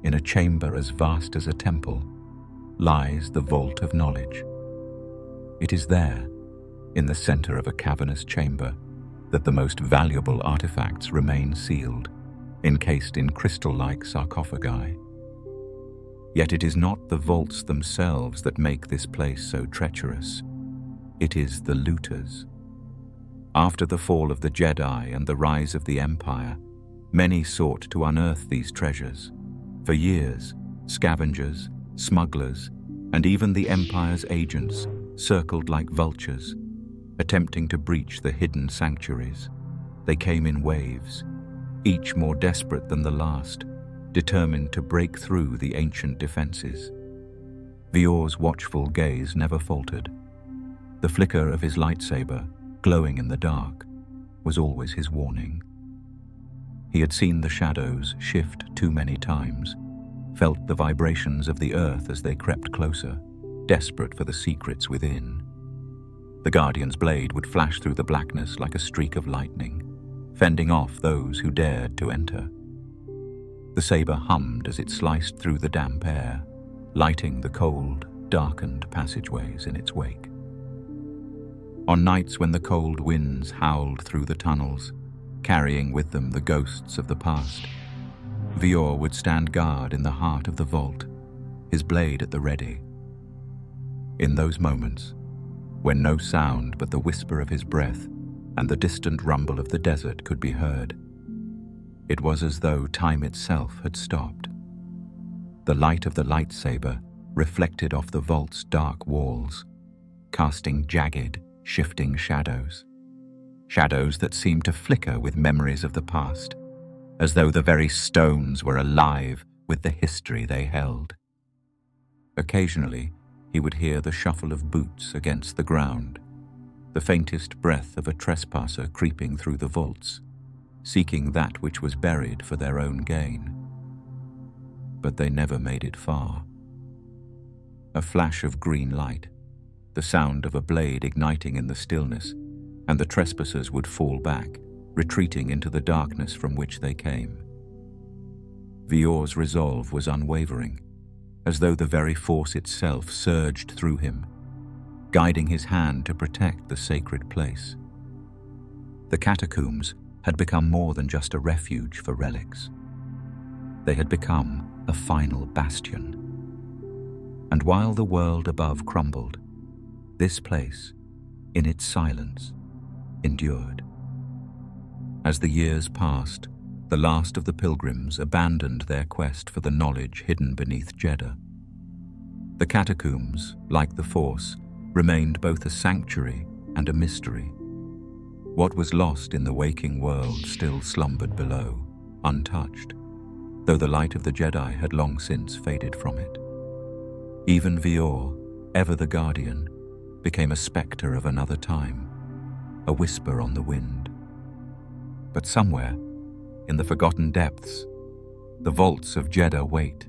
S1: in a chamber as vast as a temple, lies the Vault of Knowledge. It is there, in the center of a cavernous chamber, that the most valuable artifacts remain sealed, encased in crystal-like sarcophagi. Yet it is not the vaults themselves that make this place so treacherous. It is the looters. After the fall of the Jedi and the rise of the Empire, Many sought to unearth these treasures. For years, scavengers, smugglers, and even the Empire's agents circled like vultures, attempting to breach the hidden sanctuaries. They came in waves, each more desperate than the last, determined to break through the ancient defenses. Vior's watchful gaze never faltered. The flicker of his lightsaber, glowing in the dark, was always his warning. He had seen the shadows shift too many times, felt the vibrations of the earth as they crept closer, desperate for the secrets within. The Guardian's blade would flash through the blackness like a streak of lightning, fending off those who dared to enter. The saber hummed as it sliced through the damp air, lighting the cold, darkened passageways in its wake. On nights when the cold winds howled through the tunnels, carrying with them the ghosts of the past, Vior would stand guard in the heart of the vault, his blade at the ready. In those moments, when no sound but the whisper of his breath and the distant rumble of the desert could be heard, it was as though time itself had stopped. The light of the lightsaber reflected off the vault's dark walls, casting jagged, shifting shadows. Shadows that seemed to flicker with memories of the past, as though the very stones were alive with the history they held. Occasionally, he would hear the shuffle of boots against the ground, the faintest breath of a trespasser creeping through the vaults, seeking that which was buried for their own gain. But they never made it far. A flash of green light, the sound of a blade igniting in the stillness, and the trespassers would fall back, retreating into the darkness from which they came. Vior's resolve was unwavering, as though the very force itself surged through him, guiding his hand to protect the sacred place. The catacombs had become more than just a refuge for relics. They had become a final bastion. And while the world above crumbled, this place, in its silence, endured. As the years passed, the last of the pilgrims abandoned their quest for the knowledge hidden beneath Jedha. The catacombs, like the Force, remained both a sanctuary and a mystery. What was lost in the waking world still slumbered below, untouched, though the light of the Jedi had long since faded from it. Even Vior, ever the Guardian, became a spectre of another time, a whisper on the wind. But somewhere, in the forgotten depths, the vaults of Jedha wait.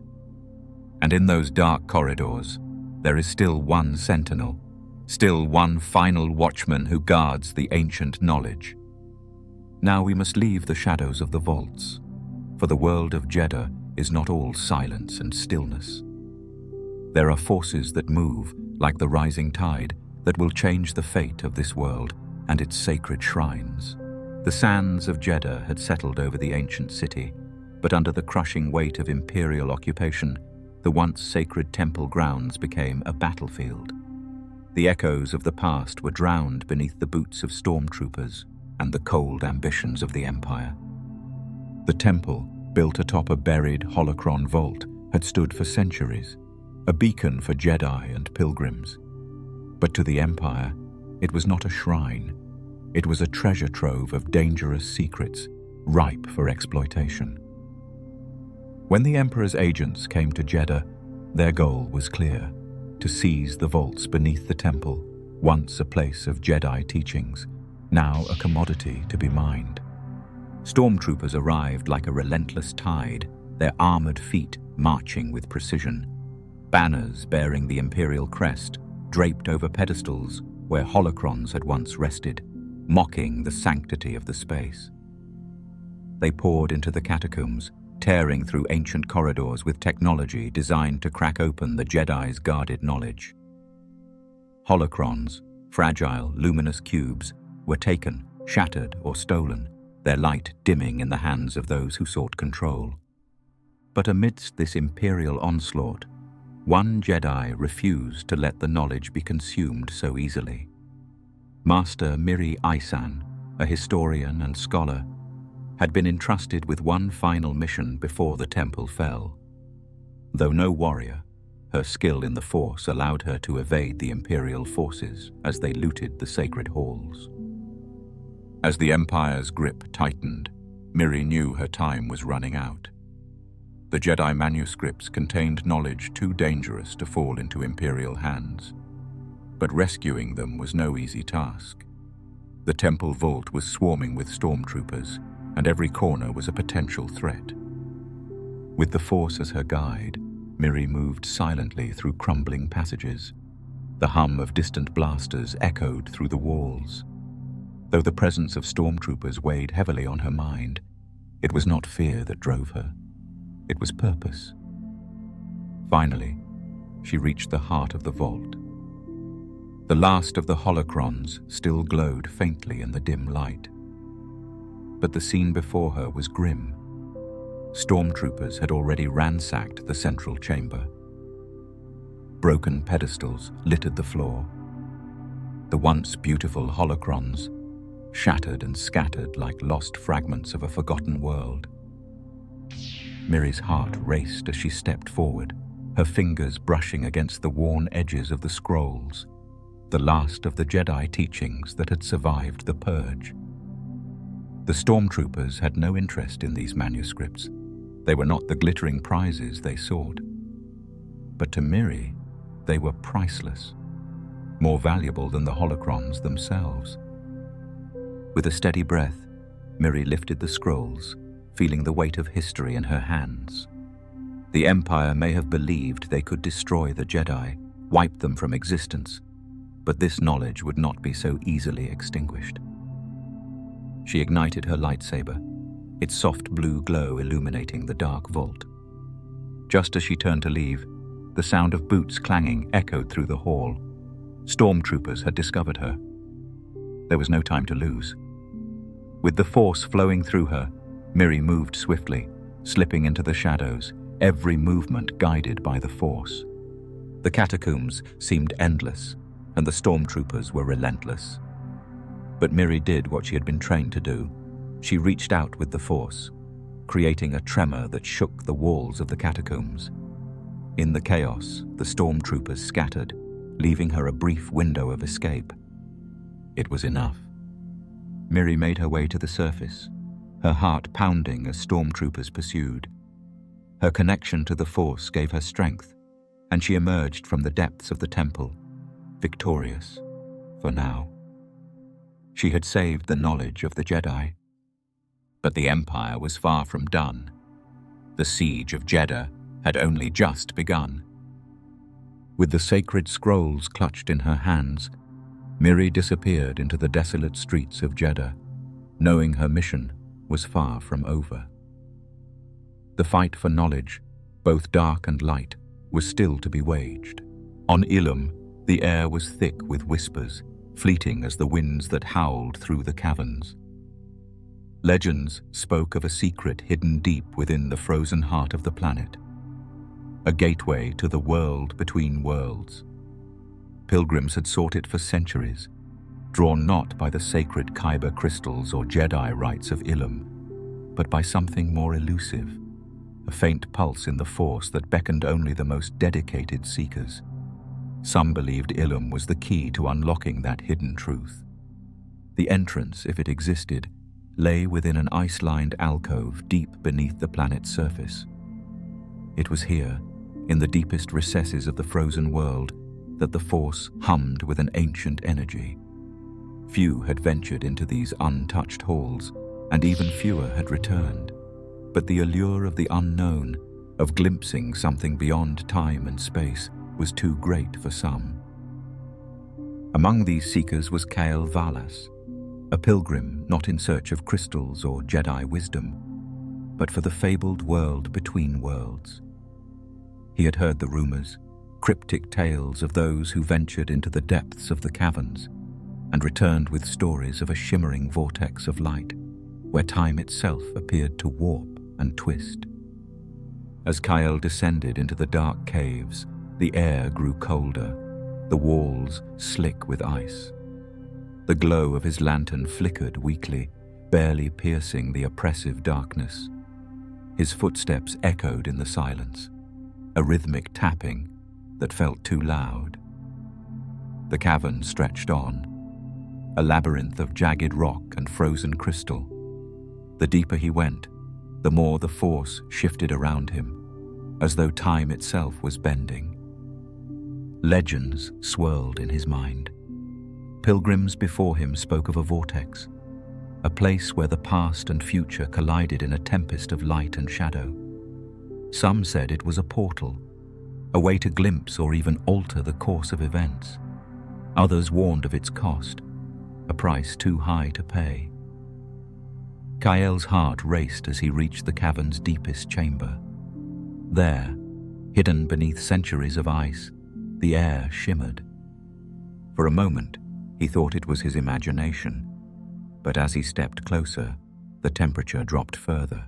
S1: And in those dark corridors, there is still one sentinel, still one final watchman who guards the ancient knowledge. Now we must leave the shadows of the vaults, for the world of Jedha is not all silence and stillness. There are forces that move, like the rising tide, that will change the fate of this world and its sacred shrines. The sands of Jedha had settled over the ancient city, but under the crushing weight of Imperial occupation, the once sacred temple grounds became a battlefield. The echoes of the past were drowned beneath the boots of stormtroopers and the cold ambitions of the Empire. The temple, built atop a buried Holocron vault, had stood for centuries, a beacon for Jedi and pilgrims. But to the Empire, it was not a shrine. It was a treasure trove of dangerous secrets, ripe for exploitation. When the Emperor's agents came to Jedha, their goal was clear: to seize the vaults beneath the temple, once a place of Jedi teachings, now a commodity to be mined. Stormtroopers arrived like a relentless tide, their armored feet marching with precision. Banners bearing the Imperial crest draped over pedestals where Holocrons had once rested, mocking the sanctity of the space. They poured into the catacombs, tearing through ancient corridors with technology designed to crack open the Jedi's guarded knowledge. Holocrons, fragile, luminous cubes, were taken, shattered, or stolen, their light dimming in the hands of those who sought control. But amidst this Imperial onslaught, one Jedi refused to let the knowledge be consumed so easily. Master Miri Isan, a historian and scholar, had been entrusted with one final mission before the temple fell. Though no warrior, her skill in the Force allowed her to evade the Imperial forces as they looted the sacred halls. As the Empire's grip tightened, Miri knew her time was running out. The Jedi manuscripts contained knowledge too dangerous to fall into Imperial hands, but rescuing them was no easy task. The temple vault was swarming with stormtroopers, and every corner was a potential threat. With the Force as her guide, Miri moved silently through crumbling passages. The hum of distant blasters echoed through the walls. Though the presence of stormtroopers weighed heavily on her mind, it was not fear that drove her. It was purpose. Finally, she reached the heart of the vault. The last of the Holocrons still glowed faintly in the dim light. But the scene before her was grim. Stormtroopers had already ransacked the central chamber. Broken pedestals littered the floor. The once beautiful Holocrons, shattered and scattered like lost fragments of a forgotten world. Miri's heart raced as she stepped forward, her fingers brushing against the worn edges of the scrolls, the last of the Jedi teachings that had survived the Purge. The stormtroopers had no interest in these manuscripts. They were not the glittering prizes they sought. But to Miri, they were priceless, more valuable than the Holocrons themselves. With a steady breath, Miri lifted the scrolls, feeling the weight of history in her hands. The Empire may have believed they could destroy the Jedi, wipe them from existence, but this knowledge would not be so easily extinguished. She ignited her lightsaber, its soft blue glow illuminating the dark vault. Just as she turned to leave, the sound of boots clanging echoed through the hall. Stormtroopers had discovered her. There was no time to lose. With the Force flowing through her, Miri moved swiftly, slipping into the shadows, every movement guided by the Force. The catacombs seemed endless, and the stormtroopers were relentless. But Miri did what she had been trained to do. She reached out with the Force, creating a tremor that shook the walls of the catacombs. In the chaos, the stormtroopers scattered, leaving her a brief window of escape. It was enough. Miri made her way to the surface, her heart pounding as stormtroopers pursued. Her connection to the Force gave her strength, and she emerged from the depths of the temple, victorious, for now. She had saved the knowledge of the Jedi. But the Empire was far from done. The siege of Jedha had only just begun. With the sacred scrolls clutched in her hands, Miri disappeared into the desolate streets of Jedha, knowing her mission was far from over. The fight for knowledge, both dark and light, was still to be waged. On Ilum, the air was thick with whispers, fleeting as the winds that howled through the caverns. Legends spoke of a secret hidden deep within the frozen heart of the planet, a gateway to the world between worlds. Pilgrims had sought it for centuries, drawn not by the sacred Kyber crystals or Jedi rites of Ilum, but by something more elusive, a faint pulse in the Force that beckoned only the most dedicated seekers. Some believed Ilum was the key to unlocking that hidden truth. The entrance, if it existed, lay within an ice-lined alcove deep beneath the planet's surface. It was here, in the deepest recesses of the frozen world, that the Force hummed with an ancient energy. Few had ventured into these untouched halls, and even fewer had returned. But the allure of the unknown, of glimpsing something beyond time and space, was too great for some. Among these seekers was Kael Valas, a pilgrim not in search of crystals or Jedi wisdom, but for the fabled world between worlds. He had heard the rumors, cryptic tales of those who ventured into the depths of the caverns, and returned with stories of a shimmering vortex of light, where time itself appeared to warp and twist. As Kael descended into the dark caves, the air grew colder, the walls slick with ice. The glow of his lantern flickered weakly, barely piercing the oppressive darkness. His footsteps echoed in the silence, a rhythmic tapping that felt too loud. The cavern stretched on, a labyrinth of jagged rock and frozen crystal. The deeper he went, the more the force shifted around him, as though time itself was bending. Legends swirled in his mind. Pilgrims before him spoke of a vortex, a place where the past and future collided in a tempest of light and shadow. Some said it was a portal, a way to glimpse or even alter the course of events. Others warned of its cost, a price too high to pay. Kael's heart raced as he reached the cavern's deepest chamber. There, hidden beneath centuries of ice, the air shimmered. For a moment, he thought it was his imagination, but as he stepped closer, the temperature dropped further.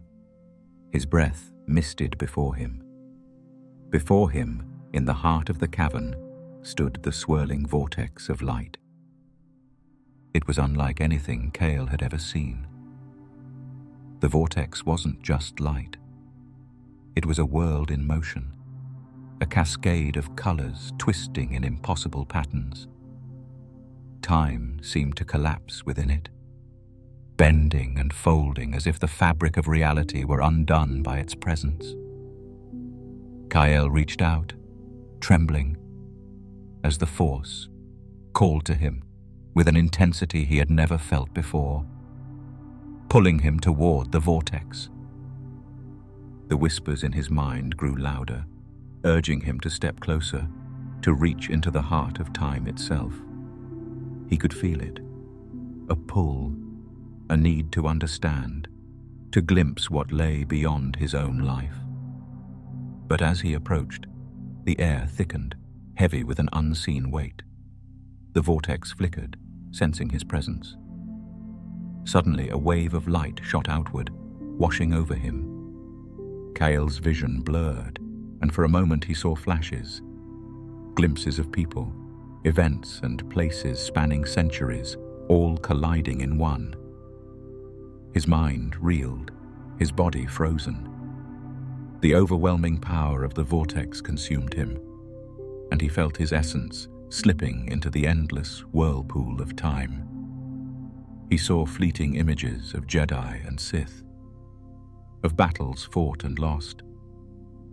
S1: His breath misted before him. Before him, in the heart of the cavern, stood the swirling vortex of light. It was unlike anything Kael had ever seen. The vortex wasn't just light. It was a world in motion, a cascade of colors twisting in impossible patterns. Time seemed to collapse within it, bending and folding as if the fabric of reality were undone by its presence. Kael reached out, trembling, as the Force called to him with an intensity he had never felt before, pulling him toward the vortex. The whispers in his mind grew louder, urging him to step closer, to reach into the heart of time itself. He could feel it, a pull, a need to understand, to glimpse what lay beyond his own life. But as he approached, the air thickened, heavy with an unseen weight. The vortex flickered, sensing his presence. Suddenly, a wave of light shot outward, washing over him. Kael's vision blurred, and for a moment he saw flashes, glimpses of people, events and places spanning centuries, all colliding in one. His mind reeled, his body frozen. The overwhelming power of the vortex consumed him, and he felt his essence slipping into the endless whirlpool of time. He saw fleeting images of Jedi and Sith, of battles fought and lost,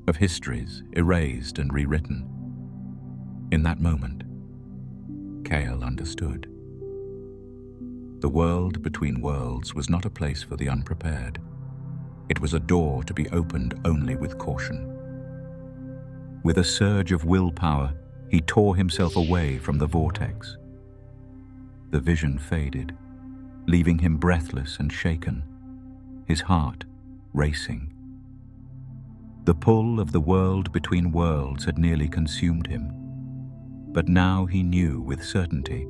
S1: of histories erased and rewritten. In that moment, Kael understood. The world between worlds was not a place for the unprepared. It was a door to be opened only with caution. With a surge of willpower, he tore himself away from the vortex. The vision faded, leaving him breathless and shaken, his heart racing. The pull of the world between worlds had nearly consumed him, but now he knew with certainty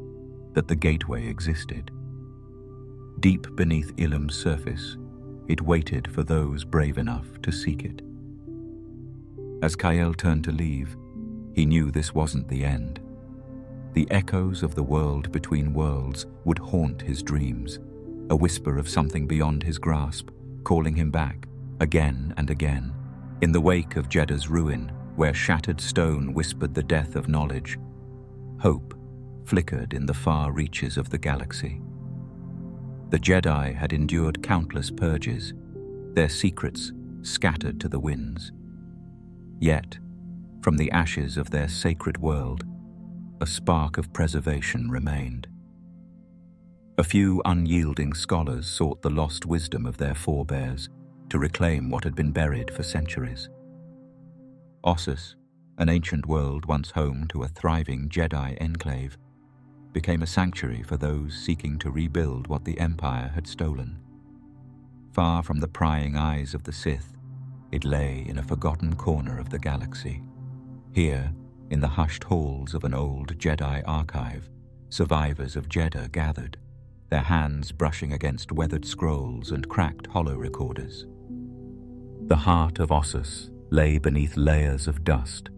S1: that the gateway existed. Deep beneath Ilum's surface, it waited for those brave enough to seek it. As Kael turned to leave, he knew this wasn't the end. The echoes of the world between worlds would haunt his dreams, a whisper of something beyond his grasp, calling him back, again and again, in the wake of Jedha's ruin, where shattered stone whispered the death of knowledge. Hope flickered in the far reaches of the galaxy. The Jedi had endured countless purges, their secrets scattered to the winds. Yet, from the ashes of their sacred world, a spark of preservation remained. A few unyielding scholars sought the lost wisdom of their forebears to reclaim what had been buried for centuries. Ossus, an ancient world once home to a thriving Jedi enclave, became a sanctuary for those seeking to rebuild what the Empire had stolen. Far from the prying eyes of the Sith, it lay in a forgotten corner of the galaxy. Here, in the hushed halls of an old Jedi archive, survivors of Jedha gathered, their hands brushing against weathered scrolls and cracked hollow recorders. The heart of Ossus lay beneath layers of dust,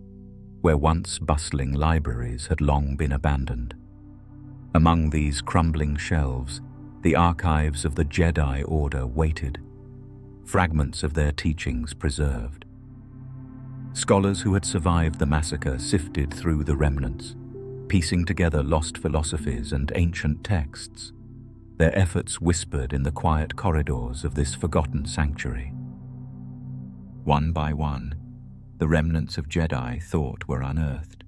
S1: where once bustling libraries had long been abandoned. Among these crumbling shelves, The archives of the Jedi Order waited, fragments of their teachings preserved. Scholars who had survived the massacre sifted through the remnants, piecing together lost philosophies and ancient texts. Their efforts whispered in the quiet corridors of this forgotten sanctuary. One by one, the remnants of Jedi thought were unearthed.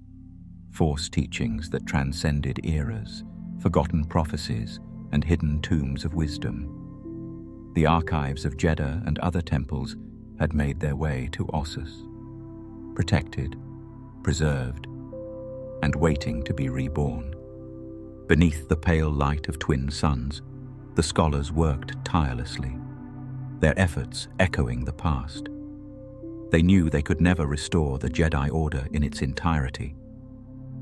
S1: Force teachings that transcended eras, forgotten prophecies, and hidden tombs of wisdom. The archives of Jedha and other temples had made their way to Ossus, protected, preserved, and waiting to be reborn. Beneath the pale light of twin suns, the scholars worked tirelessly, their efforts echoing the past. They knew they could never restore the Jedi Order in its entirety,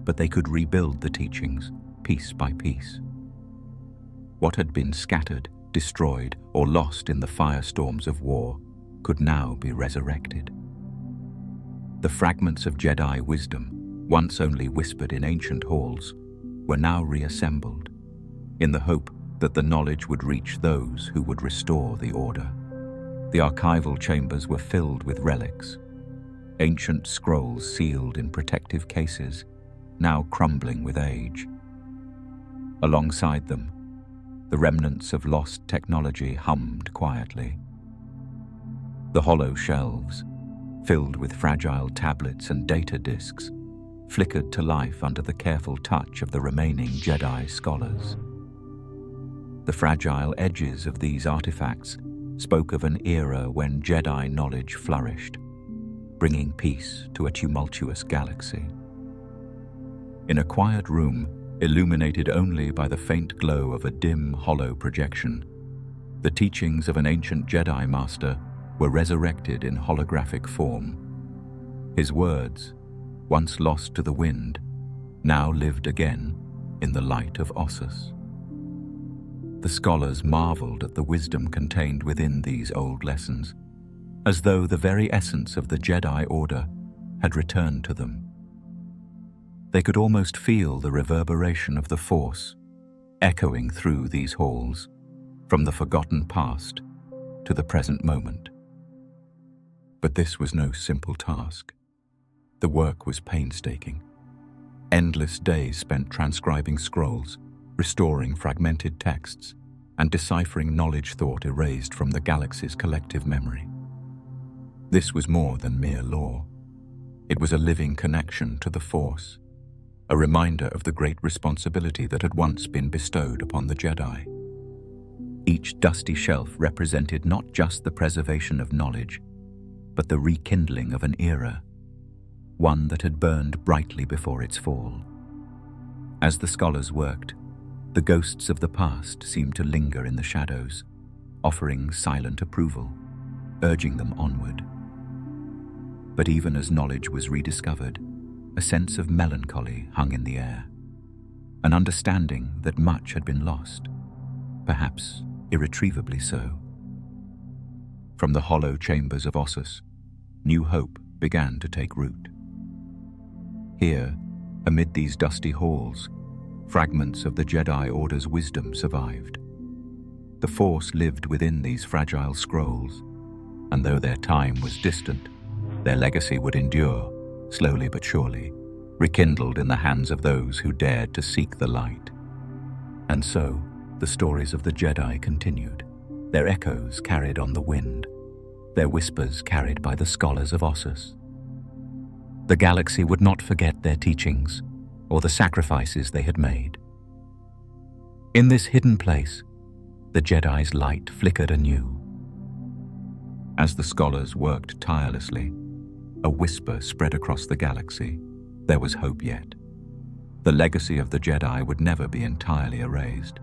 S1: but they could rebuild the teachings piece by piece. What had been scattered, destroyed, or lost in the firestorms of war could now be resurrected. The fragments of Jedi wisdom, once only whispered in ancient halls, were now reassembled, in the hope that the knowledge would reach those who would restore the Order. The archival chambers were filled with relics, ancient scrolls sealed in protective cases, now crumbling with age. Alongside them, the remnants of lost technology hummed quietly. The hollow shelves, filled with fragile tablets and data disks, flickered to life under the careful touch of the remaining Jedi scholars. The fragile edges of these artifacts spoke of an era when Jedi knowledge flourished, bringing peace to a tumultuous galaxy. In a quiet room, illuminated only by the faint glow of a dim, hollow projection, the teachings of an ancient Jedi master were resurrected in holographic form. His words, once lost to the wind, now lived again in the light of Ossus. The scholars marveled at the wisdom contained within these old lessons, as though the very essence of the Jedi Order had returned to them. They could almost feel the reverberation of the Force echoing through these halls, from the forgotten past to the present moment. But this was no simple task. The work was painstaking. Endless days spent transcribing scrolls, restoring fragmented texts, and deciphering knowledge thought erased from the galaxy's collective memory. This was more than mere lore. It was a living connection to the Force, a reminder of the great responsibility that had once been bestowed upon the Jedi. Each dusty shelf represented not just the preservation of knowledge, but the rekindling of an era, one that had burned brightly before its fall. As the scholars worked, the ghosts of the past seemed to linger in the shadows, offering silent approval, urging them onward. But even as knowledge was rediscovered, a sense of melancholy hung in the air, an understanding that much had been lost, perhaps irretrievably so. From the hollow chambers of Ossus, new hope began to take root. Here, amid these dusty halls, fragments of the Jedi Order's wisdom survived. The Force lived within these fragile scrolls, and though their time was distant, their legacy would endure, slowly but surely, rekindled in the hands of those who dared to seek the light. And so, the stories of the Jedi continued, their echoes carried on the wind, their whispers carried by the scholars of Ossus. The galaxy would not forget their teachings or the sacrifices they had made. In this hidden place, the Jedi's light flickered anew. As the scholars worked tirelessly, a whisper spread across the galaxy. There was hope yet. The legacy of the Jedi would never be entirely erased.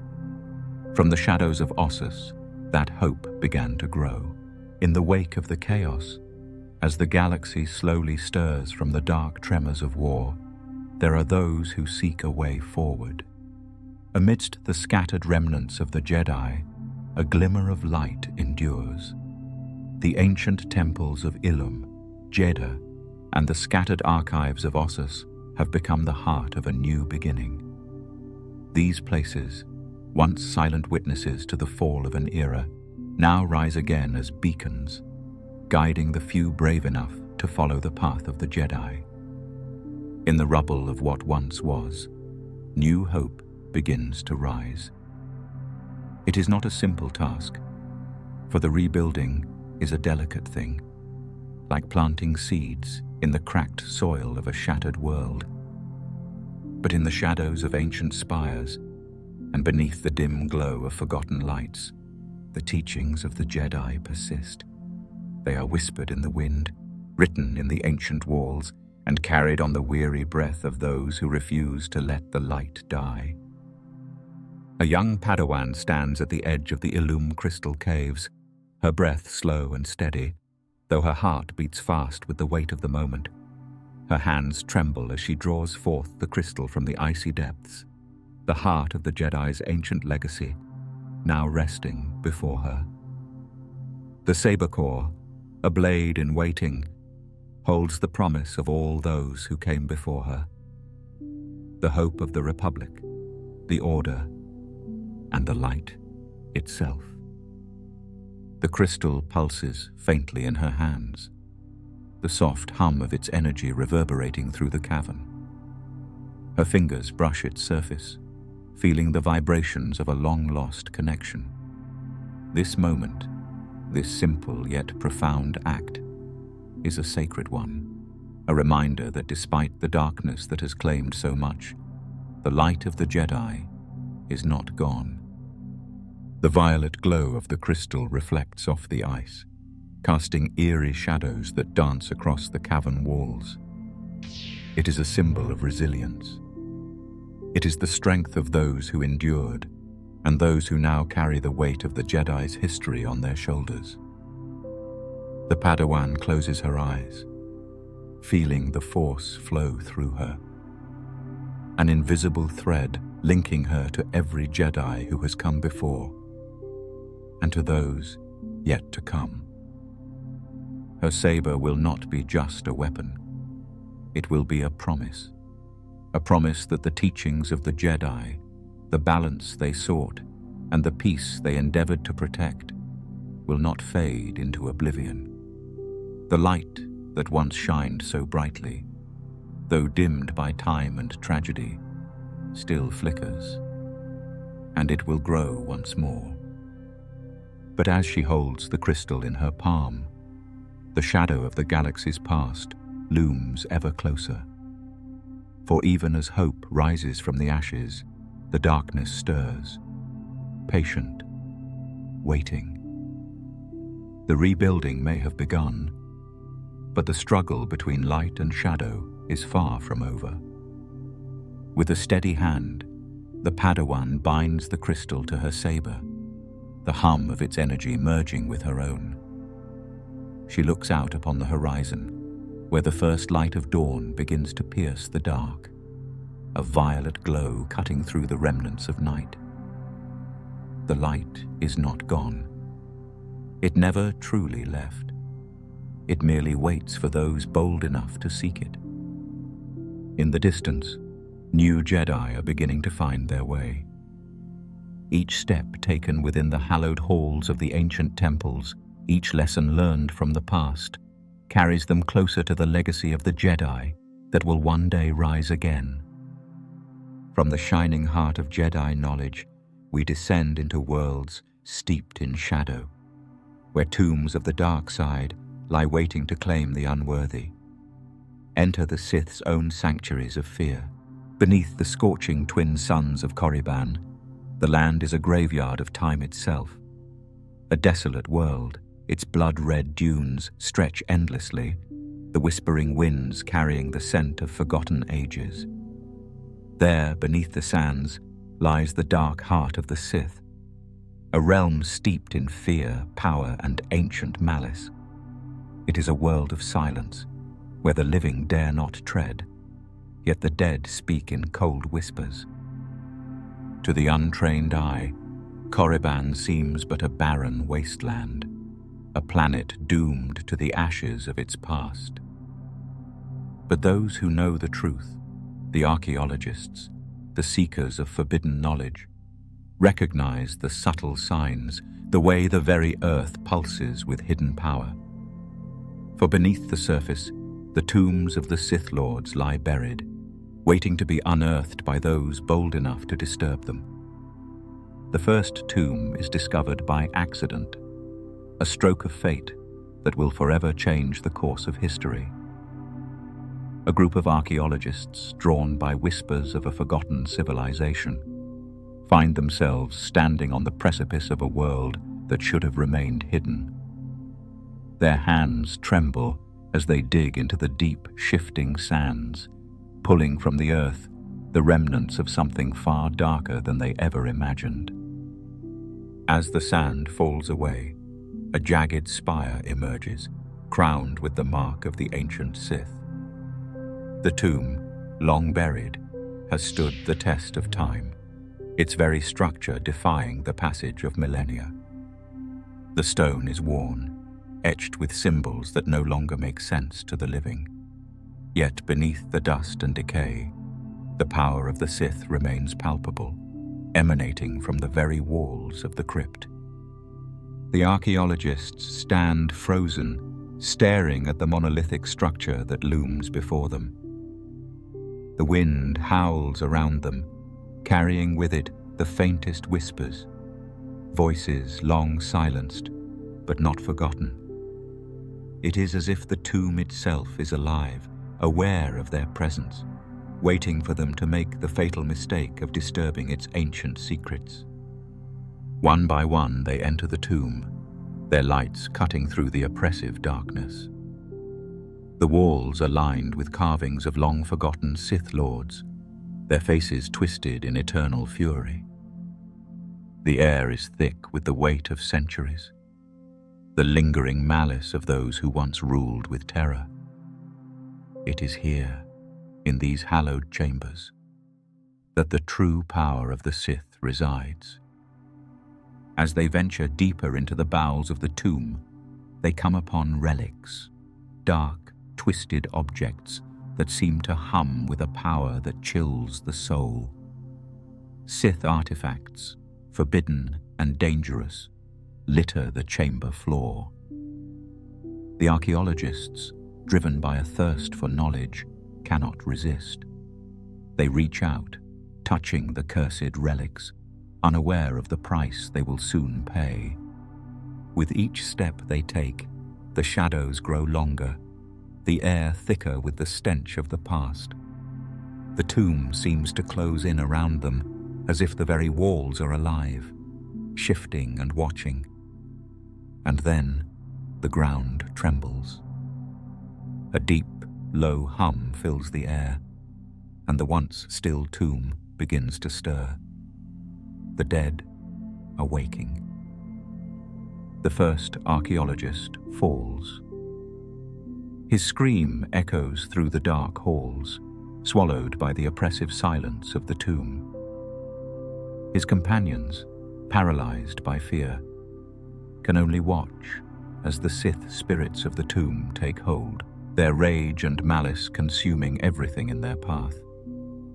S1: From the shadows of Ossus, that hope began to grow. In the wake of the chaos, as the galaxy slowly stirs from the dark tremors of war, there are those who seek a way forward. Amidst the scattered remnants of the Jedi, a glimmer of light endures. The ancient temples of Ilum, Jedha, and the scattered archives of Ossus have become the heart of a new beginning. These places, once silent witnesses to the fall of an era, now rise again as beacons, guiding the few brave enough to follow the path of the Jedi. In the rubble of what once was, new hope begins to rise. It is not a simple task, for the rebuilding is a delicate thing, like planting seeds in the cracked soil of a shattered world. But in the shadows of ancient spires, and beneath the dim glow of forgotten lights, the teachings of the Jedi persist. They are whispered in the wind, written in the ancient walls, and carried on the weary breath of those who refuse to let the light die. A young Padawan stands at the edge of the Ilum crystal caves, her breath slow and steady, though her heart beats fast with the weight of the moment. Her hands tremble as she draws forth the crystal from the icy depths, the heart of the Jedi's ancient legacy, now resting before her. The saber core, a blade in waiting, holds the promise of all those who came before her. The hope of the Republic, the Order, and the light itself. The crystal pulses faintly in her hands, the soft hum of its energy reverberating through the cavern. Her fingers brush its surface, feeling the vibrations of a long-lost connection. This moment, this simple yet profound act, is a sacred one, a reminder that despite the darkness that has claimed so much, the light of the Jedi is not gone. The violet glow of the crystal reflects off the ice, casting eerie shadows that dance across the cavern walls. It is a symbol of resilience. It is the strength of those who endured, and those who now carry the weight of the Jedi's history on their shoulders. The Padawan closes her eyes, feeling the Force flow through her. An invisible thread linking her to every Jedi who has come before, and to those yet to come. Her saber will not be just a weapon. It will be a promise that the teachings of the Jedi, the balance they sought, and the peace they endeavored to protect, will not fade into oblivion. The light that once shined so brightly, though dimmed by time and tragedy, still flickers, and it will grow once more. But as she holds the crystal in her palm, the shadow of the galaxy's past looms ever closer. For even as hope rises from the ashes, the darkness stirs, patient, waiting. The rebuilding may have begun, but the struggle between light and shadow is far from over. With a steady hand, the Padawan binds the crystal to her saber, the hum of its energy merging with her own. She looks out upon the horizon, where the first light of dawn begins to pierce the dark, a violet glow cutting through the remnants of night. The light is not gone. It never truly left. It merely waits for those bold enough to seek it. In the distance, new Jedi are beginning to find their way. Each step taken within the hallowed halls of the ancient temples, each lesson learned from the past, carries them closer to the legacy of the Jedi that will one day rise again. From the shining heart of Jedi knowledge, we descend into worlds steeped in shadow, where tombs of the dark side lie waiting to claim the unworthy. Enter the Sith's own sanctuaries of fear. Beneath the scorching twin suns of Korriban, the land is a graveyard of time itself. A desolate world, its blood-red dunes stretch endlessly, the whispering winds carrying the scent of forgotten ages. There, beneath the sands, lies the dark heart of the Sith, a realm steeped in fear, power, and ancient malice. It is a world of silence, where the living dare not tread, yet the dead speak in cold whispers. To the untrained eye, Korriban seems but a barren wasteland, a planet doomed to the ashes of its past. But those who know the truth, the archaeologists, the seekers of forbidden knowledge, Recognize the subtle signs, the way the very earth pulses with hidden power. For beneath the surface, the tombs of the Sith Lords lie buried, waiting to be unearthed by those bold enough to disturb them. The first tomb is discovered by accident, a stroke of fate that will forever change the course of history. A group of archaeologists, drawn by whispers of a forgotten civilization, find themselves standing on the precipice of a world that should have remained hidden. Their hands tremble as they dig into the deep, shifting sands, pulling from the earth the remnants of something far darker than they ever imagined. As the sand falls away, a jagged spire emerges, crowned with the mark of the ancient Sith. The tomb, long buried, has stood the test of time, its very structure defying the passage of millennia. The stone is worn, etched with symbols that no longer make sense to the living. Yet beneath the dust and decay, the power of the Sith remains palpable, emanating from the very walls of the crypt. The archaeologists stand frozen, staring at the monolithic structure that looms before them. The wind howls around them, carrying with it the faintest whispers, voices long silenced, but not forgotten. It is as if the tomb itself is alive, aware of their presence, waiting for them to make the fatal mistake of disturbing its ancient secrets. One by one they enter the tomb, their lights cutting through the oppressive darkness. The walls are lined with carvings of long-forgotten Sith Lords, their faces twisted in eternal fury. The air is thick with the weight of centuries, the lingering malice of those who once ruled with terror. It is here, in these hallowed chambers, that the true power of the Sith resides. As they venture deeper into the bowels of the tomb, they come upon relics, dark, twisted objects that seem to hum with a power that chills the soul. Sith artifacts, forbidden and dangerous, litter the chamber floor. The archaeologists, driven by a thirst for knowledge, cannot resist. They reach out, touching the cursed relics, unaware of the price they will soon pay. With each step they take, the shadows grow longer, the air thicker with the stench of the past. The tomb seems to close in around them, as if the very walls are alive, shifting and watching. And then the ground trembles. A deep, low hum fills the air, and the once still tomb begins to stir. The dead are waking. The first archaeologist falls. His scream echoes through the dark halls, swallowed by the oppressive silence of the tomb. His companions, paralyzed by fear, can only watch as the Sith spirits of the tomb take hold, their rage and malice consuming everything in their path.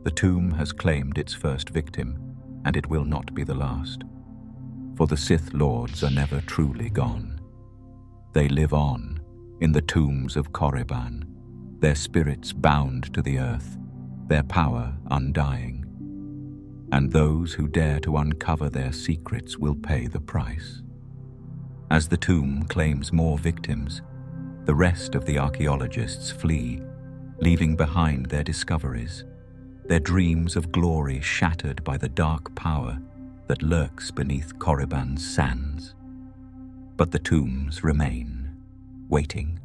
S1: The tomb has claimed its first victim, and it will not be the last. For the Sith Lords are never truly gone. They live on in the tombs of Korriban, their spirits bound to the earth, their power undying. And those who dare to uncover their secrets will pay the price. As the tomb claims more victims, the rest of the archaeologists flee, leaving behind their discoveries, their dreams of glory shattered by the dark power that lurks beneath Korriban's sands. But the tombs remain, waiting.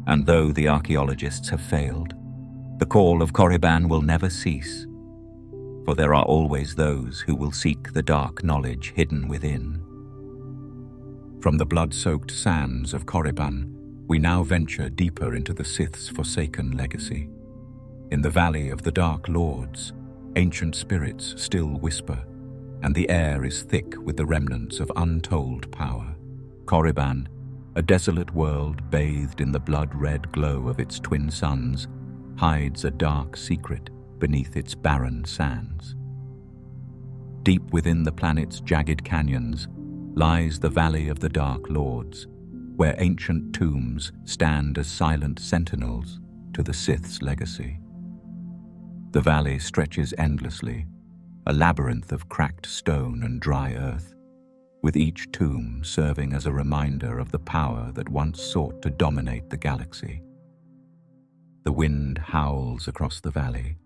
S1: And though the archaeologists have failed, the call of Korriban will never cease, for there are always those who will seek the dark knowledge hidden within. From the blood-soaked sands of Korriban, we now venture deeper into the Sith's forsaken legacy. In the Valley of the Dark Lords, ancient spirits still whisper, and the air is thick with the remnants of untold power. Korriban, a desolate world bathed in the blood-red glow of its twin suns, hides a dark secret beneath its barren sands. Deep within the planet's jagged canyons lies the Valley of the Dark Lords, where ancient tombs stand as silent sentinels to the Sith's legacy. The valley stretches endlessly, a labyrinth of cracked stone and dry earth, with each tomb serving as a reminder of the power that once sought to dominate the galaxy. The wind howls across the valley,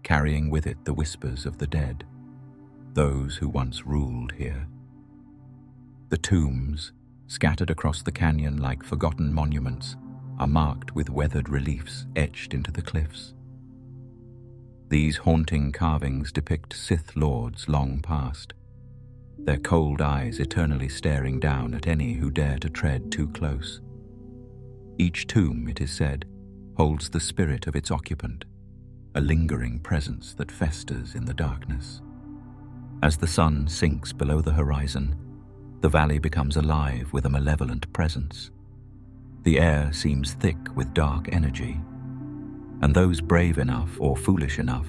S1: carrying with it the whispers of the dead, those who once ruled here. The tombs, scattered across the canyon like forgotten monuments, are marked with weathered reliefs etched into the cliffs. These haunting carvings depict Sith lords long past, their cold eyes eternally staring down at any who dare to tread too close. Each tomb, it is said, holds the spirit of its occupant, a lingering presence that festers in the darkness. As the sun sinks below the horizon, the valley becomes alive with a malevolent presence. The air seems thick with dark energy, and those brave enough or foolish enough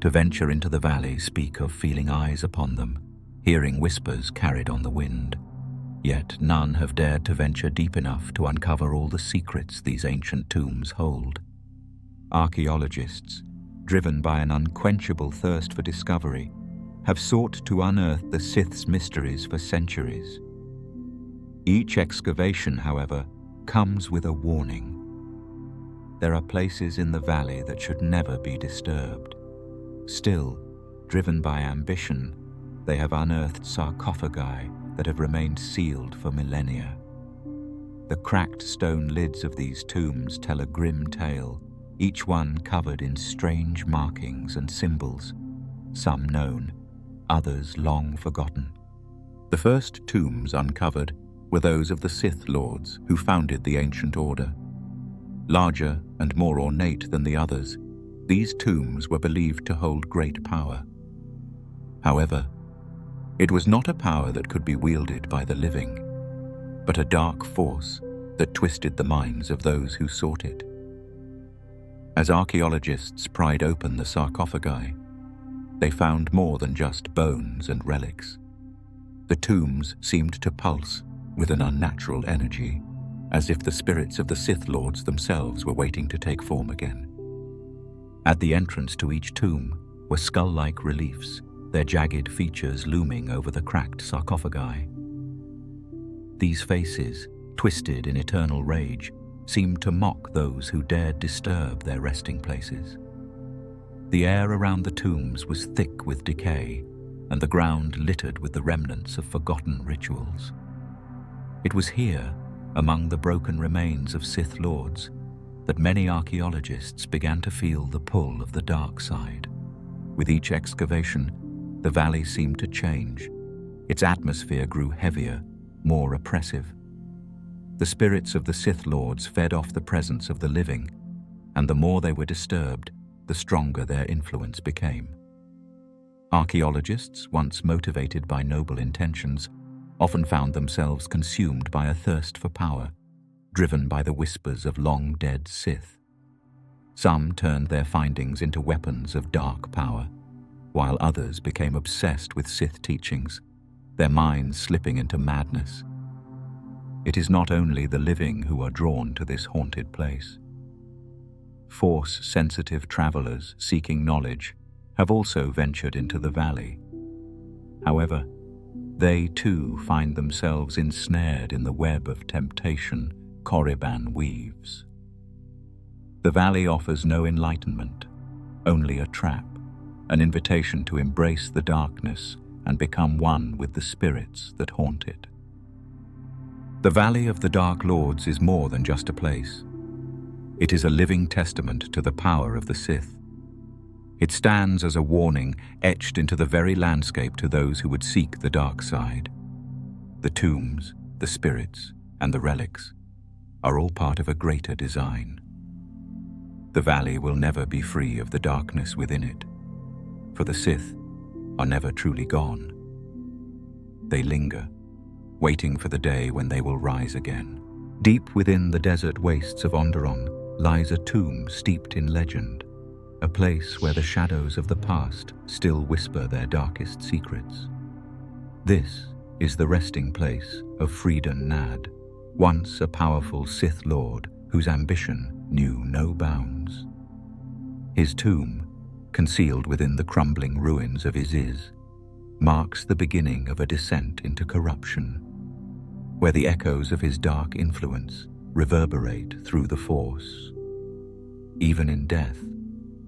S1: to venture into the valley speak of feeling eyes upon them, hearing whispers carried on the wind. Yet none have dared to venture deep enough to uncover all the secrets these ancient tombs hold. Archaeologists, driven by an unquenchable thirst for discovery, have sought to unearth the Sith's mysteries for centuries. Each excavation, however, comes with a warning. There are places in the valley that should never be disturbed. Still, driven by ambition, they have unearthed sarcophagi that have remained sealed for millennia. The cracked stone lids of these tombs tell a grim tale, each one covered in strange markings and symbols, some known, others long forgotten. The first tombs uncovered were those of the Sith lords who founded the ancient order. Larger and more ornate than the others, these tombs were believed to hold great power. However, it was not a power that could be wielded by the living, but a dark force that twisted the minds of those who sought it. As archaeologists pried open the sarcophagi, they found more than just bones and relics. The tombs seemed to pulse with an unnatural energy, as if the spirits of the Sith lords themselves were waiting to take form again. At the entrance to each tomb were skull-like reliefs, their jagged features looming over the cracked sarcophagi. These faces, twisted in eternal rage, seemed to mock those who dared disturb their resting places. The air around the tombs was thick with decay, and the ground littered with the remnants of forgotten rituals. It was here, among the broken remains of Sith lords, that many archaeologists began to feel the pull of the dark side. With each excavation, the valley seemed to change. Its atmosphere grew heavier, more oppressive. The spirits of the Sith lords fed off the presence of the living, and the more they were disturbed, the stronger their influence became. Archaeologists, once motivated by noble intentions, often found themselves consumed by a thirst for power, driven by the whispers of long-dead Sith. Some turned their findings into weapons of dark power, while others became obsessed with Sith teachings, their minds slipping into madness. It is not only the living who are drawn to this haunted place. Force-sensitive travelers seeking knowledge have also ventured into the valley. However, they too find themselves ensnared in the web of temptation Korriban weaves. The valley offers no enlightenment, only a trap, an invitation to embrace the darkness and become one with the spirits that haunt it. The Valley of the Dark Lords is more than just a place. It is a living testament to the power of the Sith. It stands as a warning etched into the very landscape to those who would seek the dark side. The tombs, the spirits, and the relics are all part of a greater design. The valley will never be free of the darkness within it, for the Sith are never truly gone. They linger, waiting for the day when they will rise again. Deep within the desert wastes of Onderon lies a tomb steeped in legend. a place where the shadows of the past still whisper their darkest secrets. This is the resting place of Nadd, once a powerful Sith Lord whose ambition knew no bounds. His tomb, concealed within the crumbling ruins of Iziz, marks the beginning of a descent into corruption, where the echoes of his dark influence reverberate through the Force. Even in death,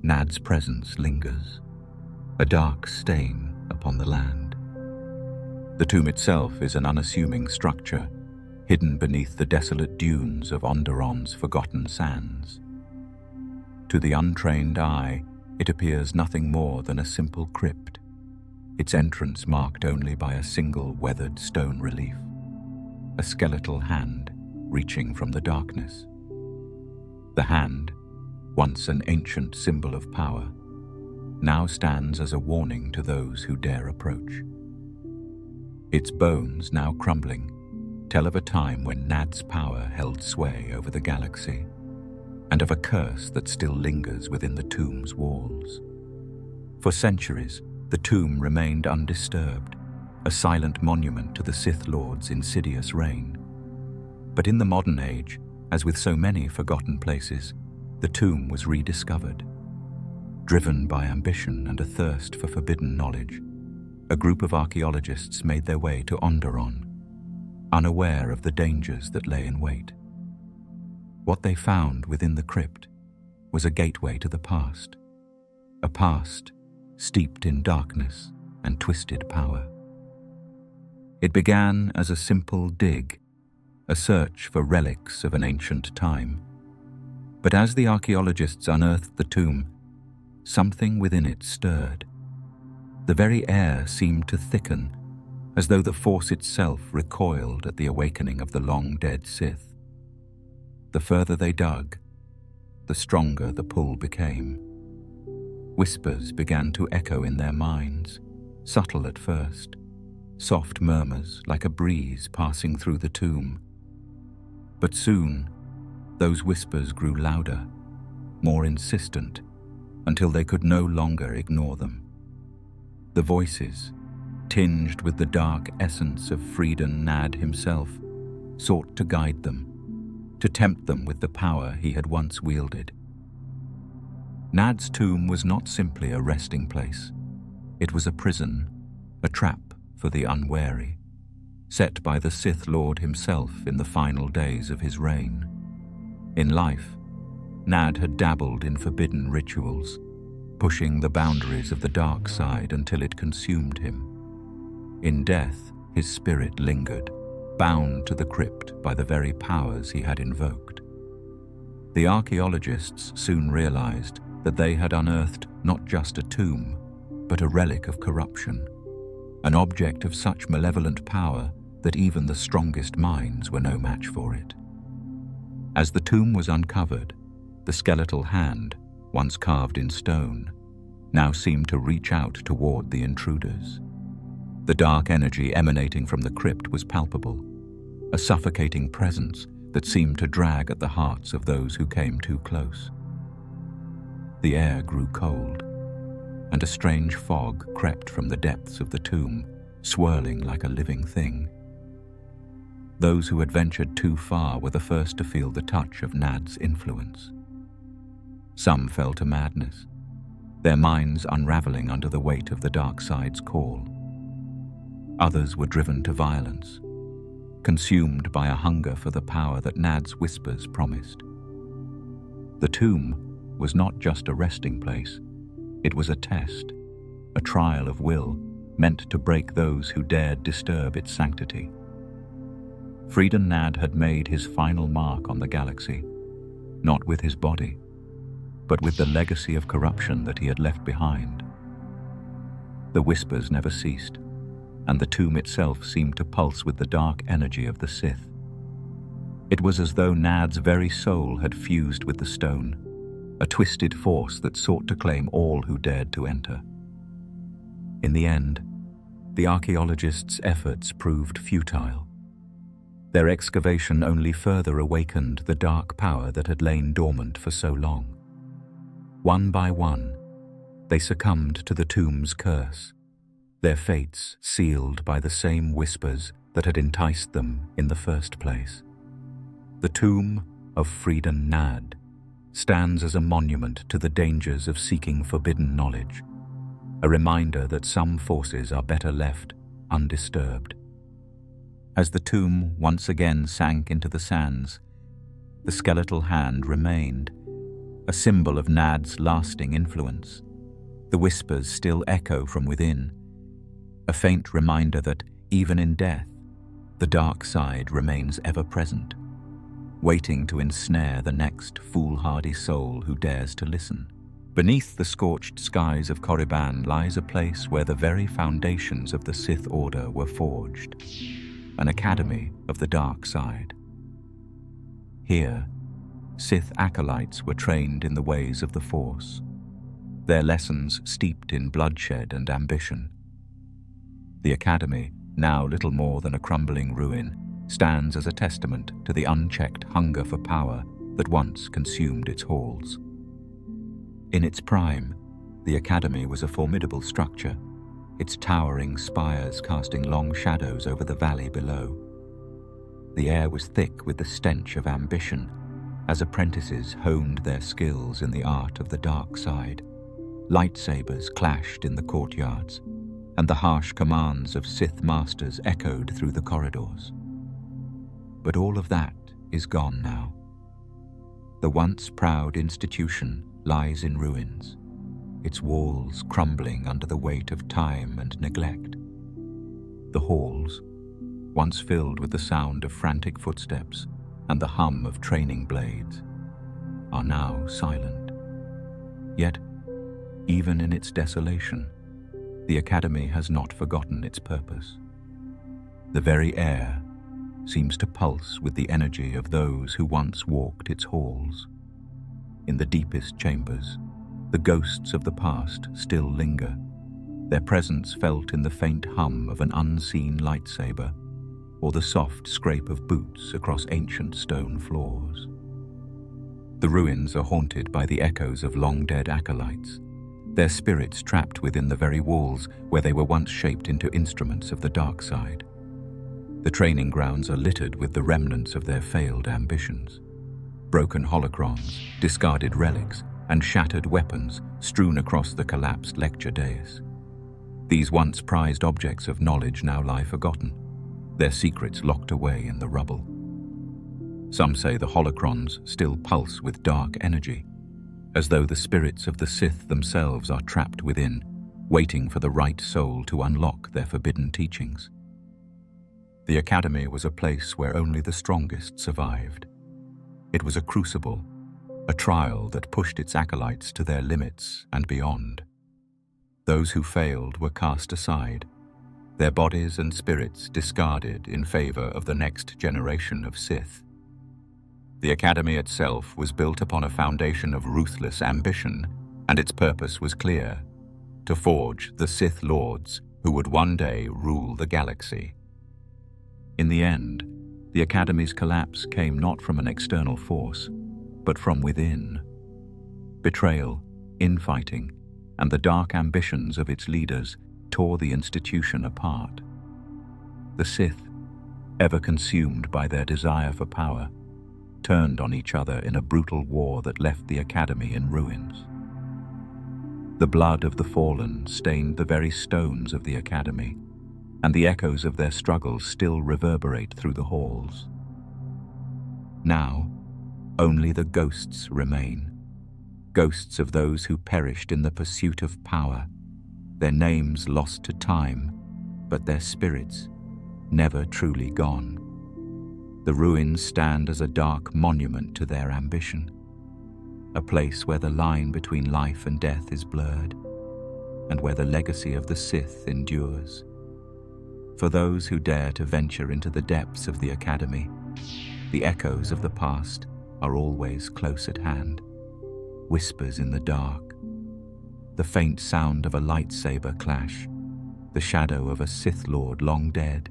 S1: Nadd's presence lingers, a dark stain upon the land. The tomb itself is an unassuming structure, hidden beneath the desolate dunes of Onderon's forgotten sands. To the untrained eye, it appears nothing more than a simple crypt, its entrance marked only by a single weathered stone relief, a skeletal hand reaching from the darkness. The hand, once an ancient symbol of power, now stands as a warning to those who dare approach. Its bones, now crumbling, tell of a time when Nadd's power held sway over the galaxy, and of a curse that still lingers within the tomb's walls. For centuries, the tomb remained undisturbed, a silent monument to the Sith Lord's insidious reign. But in the modern age, as with so many forgotten places, the tomb was rediscovered. Driven by ambition and a thirst for forbidden knowledge, a group of archaeologists made their way to Onderon, unaware of the dangers that lay in wait. What they found within the crypt was a gateway to the past, a past steeped in darkness and twisted power. It began as a simple dig, a search for relics of an ancient time. But as the archaeologists unearthed the tomb, something within it stirred. The very air seemed to thicken, as though the Force itself recoiled at the awakening of the long-dead Sith. The further they dug, the stronger the pull became. Whispers began to echo in their minds, subtle at first, soft murmurs like a breeze passing through the tomb. But soon, those whispers grew louder, more insistent, until they could no longer ignore them. The voices, tinged with the dark essence of Nadd himself, sought to guide them, to tempt them with the power he had once wielded. Nadd's tomb was not simply a resting place. It was a prison, a trap for the unwary, set by the Sith Lord himself in the final days of his reign. In life, Nadd had dabbled in forbidden rituals, pushing the boundaries of the dark side until it consumed him. In death, his spirit lingered, bound to the crypt by the very powers he had invoked. The archaeologists soon realized that they had unearthed not just a tomb, but a relic of corruption, an object of such malevolent power that even the strongest minds were no match for it. As the tomb was uncovered, the skeletal hand, once carved in stone, now seemed to reach out toward the intruders. The dark energy emanating from the crypt was palpable, a suffocating presence that seemed to drag at the hearts of those who came too close. The air grew cold, and a strange fog crept from the depths of the tomb, swirling like a living thing. Those who had ventured too far were the first to feel the touch of Nadd's influence. Some fell to madness, their minds unraveling under the weight of the dark side's call. Others were driven to violence, consumed by a hunger for the power that Nadd's whispers promised. The tomb was not just a resting place, it was a test, a trial of will meant to break those who dared disturb its sanctity. Nadd had made his final mark on the galaxy, not with his body, but with the legacy of corruption that he had left behind. The whispers never ceased, and the tomb itself seemed to pulse with the dark energy of the Sith. It was as though Nadd's very soul had fused with the stone, a twisted force that sought to claim all who dared to enter. In the end, the archaeologists' efforts proved futile. Their excavation only further awakened the dark power that had lain dormant for so long. One by one, they succumbed to the tomb's curse, their fates sealed by the same whispers that had enticed them in the first place. The tomb of Freedom Nadd stands as a monument to the dangers of seeking forbidden knowledge, a reminder that some forces are better left undisturbed. As the tomb once again sank into the sands, the skeletal hand remained, a symbol of Nadd's lasting influence. The whispers still echo from within, a faint reminder that, even in death, the dark side remains ever present, waiting to ensnare the next foolhardy soul who dares to listen. Beneath the scorched skies of Korriban lies a place where the very foundations of the Sith Order were forged, an academy of the dark side. Here, Sith acolytes were trained in the ways of the Force, their lessons steeped in bloodshed and ambition. The academy, now little more than a crumbling ruin, stands as a testament to the unchecked hunger for power that once consumed its halls. In its prime, the academy was a formidable structure, its towering spires casting long shadows over the valley below. The air was thick with the stench of ambition as apprentices honed their skills in the art of the dark side. Lightsabers clashed in the courtyards, and the harsh commands of Sith masters echoed through the corridors. But all of that is gone now. The once proud institution lies in ruins, its walls crumbling under the weight of time and neglect. The halls, once filled with the sound of frantic footsteps and the hum of training blades, are now silent. Yet, even in its desolation, the academy has not forgotten its purpose. The very air seems to pulse with the energy of those who once walked its halls. In the deepest chambers, the ghosts of the past still linger, their presence felt in the faint hum of an unseen lightsaber or the soft scrape of boots across ancient stone floors. The ruins are haunted by the echoes of long-dead acolytes, their spirits trapped within the very walls where they were once shaped into instruments of the dark side. The training grounds are littered with the remnants of their failed ambitions. Broken holocrons, discarded relics, and shattered weapons strewn across the collapsed lecture dais. These once prized objects of knowledge now lie forgotten, their secrets locked away in the rubble. Some say the Holocrons still pulse with dark energy, as though the spirits of the Sith themselves are trapped within, waiting for the right soul to unlock their forbidden teachings. The academy was a place where only the strongest survived. It was a crucible, a trial that pushed its acolytes to their limits and beyond. Those who failed were cast aside, their bodies and spirits discarded in favor of the next generation of Sith. The academy itself was built upon a foundation of ruthless ambition, and its purpose was clear: to forge the Sith Lords who would one day rule the galaxy. In the end, the academy's collapse came not from an external force, but from within. Betrayal, infighting, and the dark ambitions of its leaders tore the institution apart. The Sith, ever consumed by their desire for power, turned on each other in a brutal war that left the academy in ruins. The blood of the fallen stained the very stones of the academy, and the echoes of their struggles still reverberate through the halls. Now, only the ghosts remain, ghosts of those who perished in the pursuit of power, their names lost to time, but their spirits never truly gone. The ruins stand as a dark monument to their ambition, a place where the line between life and death is blurred, and where the legacy of the Sith endures. For those who dare to venture into the depths of the academy, the echoes of the past are always close at hand, whispers in the dark, the faint sound of a lightsaber clash, the shadow of a Sith Lord long dead,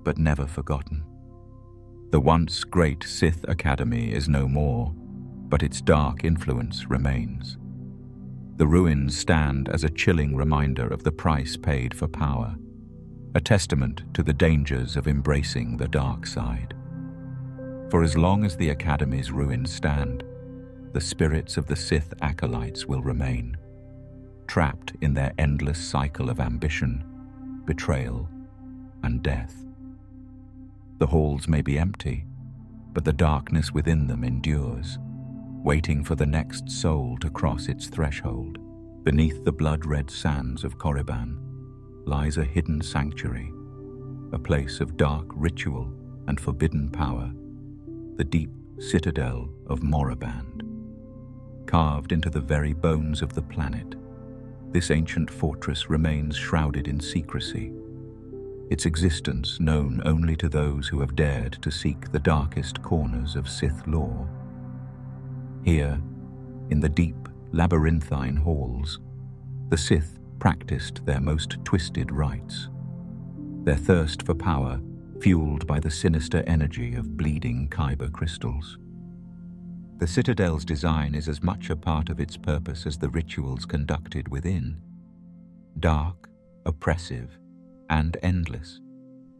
S1: but never forgotten. The once great Sith Academy is no more, but its dark influence remains. The ruins stand as a chilling reminder of the price paid for power, a testament to the dangers of embracing the dark side. For as long as the Academy's ruins stand, the spirits of the Sith acolytes will remain, trapped in their endless cycle of ambition, betrayal, and death. The halls may be empty, but the darkness within them endures, waiting for the next soul to cross its threshold. Beneath the blood-red sands of Korriban lies a hidden sanctuary, a place of dark ritual and forbidden power, the deep Citadel of Moraband. Carved into the very bones of the planet, this ancient fortress remains shrouded in secrecy, its existence known only to those who have dared to seek the darkest corners of Sith lore. Here, in the deep, labyrinthine halls, the Sith practiced their most twisted rites, their thirst for power fueled by the sinister energy of bleeding kyber crystals. The Citadel's design is as much a part of its purpose as the rituals conducted within. Dark, oppressive, and endless,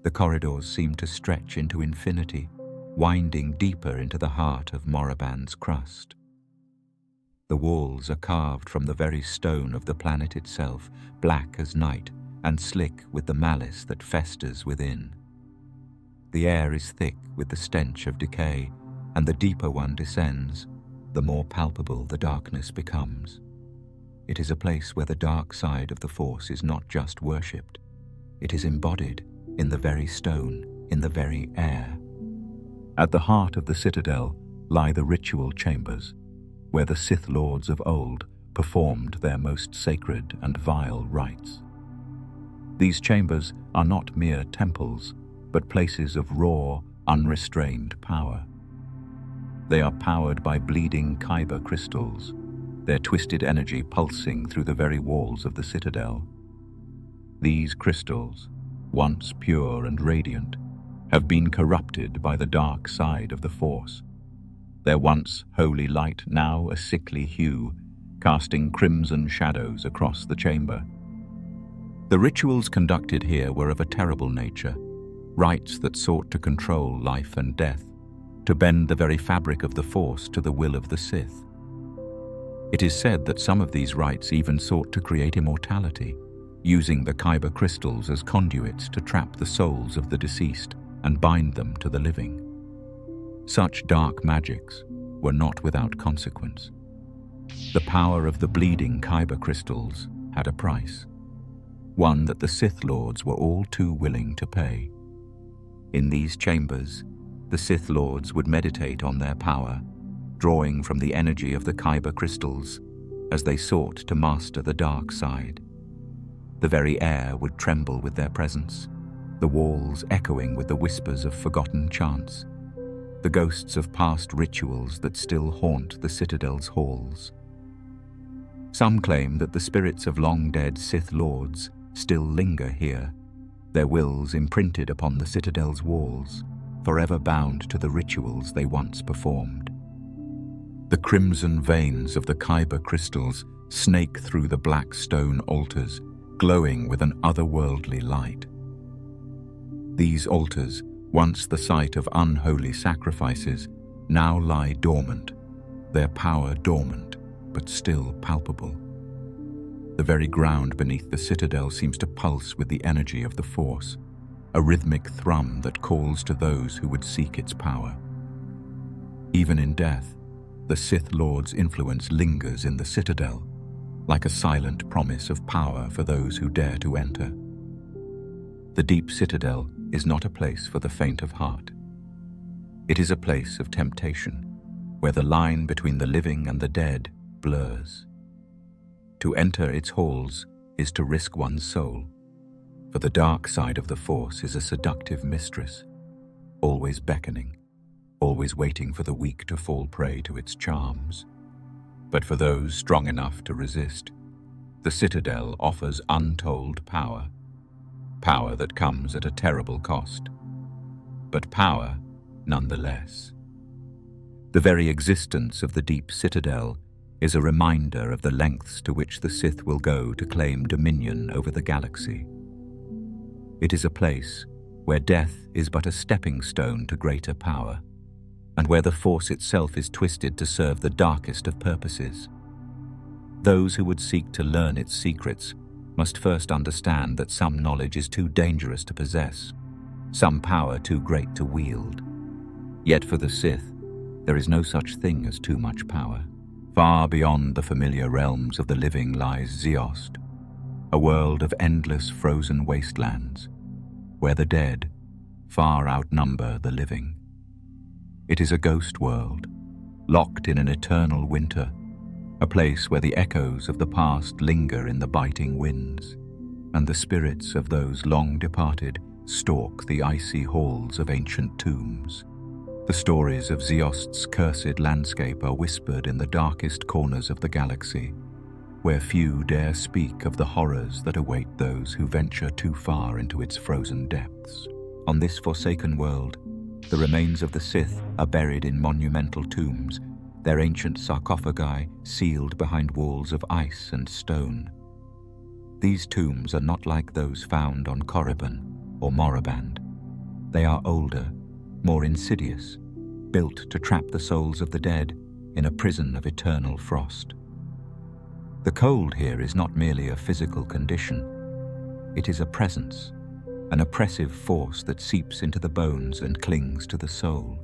S1: the corridors seem to stretch into infinity, winding deeper into the heart of Moraband's crust. The walls are carved from the very stone of the planet itself, black as night and slick with the malice that festers within. The air is thick with the stench of decay, and the deeper one descends, the more palpable the darkness becomes. It is a place where the dark side of the Force is not just worshipped, it is embodied in the very stone, in the very air. At the heart of the Citadel lie the ritual chambers, where the Sith Lords of old performed their most sacred and vile rites. These chambers are not mere temples, but places of raw, unrestrained power. They are powered by bleeding kyber crystals, their twisted energy pulsing through the very walls of the Citadel. These crystals, once pure and radiant, have been corrupted by the dark side of the Force, their once holy light now a sickly hue, casting crimson shadows across the chamber. The rituals conducted here were of a terrible nature, rites that sought to control life and death, to bend the very fabric of the Force to the will of the Sith. It is said that some of these rites even sought to create immortality, using the kyber crystals as conduits to trap the souls of the deceased and bind them to the living. Such dark magics were not without consequence. The power of the bleeding kyber crystals had a price, one that the Sith Lords were all too willing to pay. In these chambers, the Sith Lords would meditate on their power, drawing from the energy of the kyber crystals as they sought to master the dark side. The very air would tremble with their presence, the walls echoing with the whispers of forgotten chants, the ghosts of past rituals that still haunt the Citadel's halls. Some claim that the spirits of long-dead Sith Lords still linger here, their wills imprinted upon the Citadel's walls, forever bound to the rituals they once performed. The crimson veins of the kyber crystals snake through the black stone altars, glowing with an otherworldly light. These altars, once the site of unholy sacrifices, now lie dormant, their power dormant, but still palpable. The very ground beneath the Citadel seems to pulse with the energy of the Force, a rhythmic thrum that calls to those who would seek its power. Even in death, the Sith Lord's influence lingers in the Citadel, like a silent promise of power for those who dare to enter. The deep Citadel is not a place for the faint of heart. It is a place of temptation, where the line between the living and the dead blurs. To enter its halls is to risk one's soul, for the dark side of the Force is a seductive mistress, always beckoning, always waiting for the weak to fall prey to its charms. But for those strong enough to resist, the Citadel offers untold power, power that comes at a terrible cost, but power nonetheless. The very existence of the deep Citadel is a reminder of the lengths to which the Sith will go to claim dominion over the galaxy. It is a place where death is but a stepping stone to greater power, and where the Force itself is twisted to serve the darkest of purposes. Those who would seek to learn its secrets must first understand that some knowledge is too dangerous to possess, some power too great to wield. Yet for the Sith, there is no such thing as too much power. Far beyond the familiar realms of the living lies Ziost, a world of endless frozen wastelands, where the dead far outnumber the living. It is a ghost world, locked in an eternal winter, a place where the echoes of the past linger in the biting winds, and the spirits of those long departed stalk the icy halls of ancient tombs. The stories of Ziost's cursed landscape are whispered in the darkest corners of the galaxy, where few dare speak of the horrors that await those who venture too far into its frozen depths. On this forsaken world, the remains of the Sith are buried in monumental tombs, their ancient sarcophagi sealed behind walls of ice and stone. These tombs are not like those found on Korriban or Moraband. They are older, more insidious, built to trap the souls of the dead in a prison of eternal frost. The cold here is not merely a physical condition. It is a presence, an oppressive force that seeps into the bones and clings to the soul.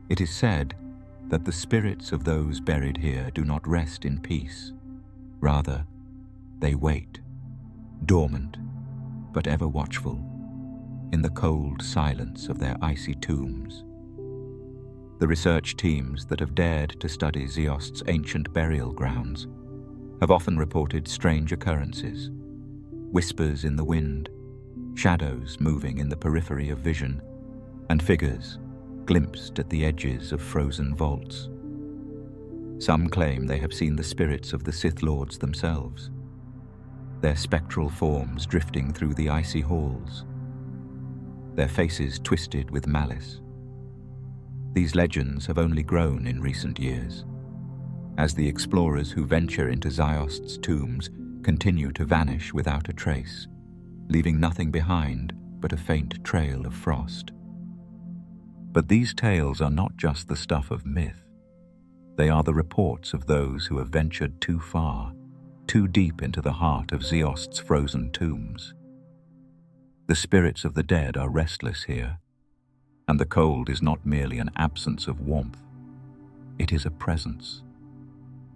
S1: It is said that the spirits of those buried here do not rest in peace. Rather, they wait, dormant, but ever watchful, in the cold silence of their icy tombs. The research teams that have dared to study Ziost's ancient burial grounds have often reported strange occurrences, whispers in the wind, shadows moving in the periphery of vision, and figures glimpsed at the edges of frozen vaults. Some claim they have seen the spirits of the Sith Lords themselves, their spectral forms drifting through the icy halls, their faces twisted with malice. These legends have only grown in recent years, as the explorers who venture into Ziost's tombs continue to vanish without a trace, leaving nothing behind but a faint trail of frost. But these tales are not just the stuff of myth. They are the reports of those who have ventured too far, too deep into the heart of Ziost's frozen tombs. The spirits of the dead are restless here, and the cold is not merely an absence of warmth. It is a presence,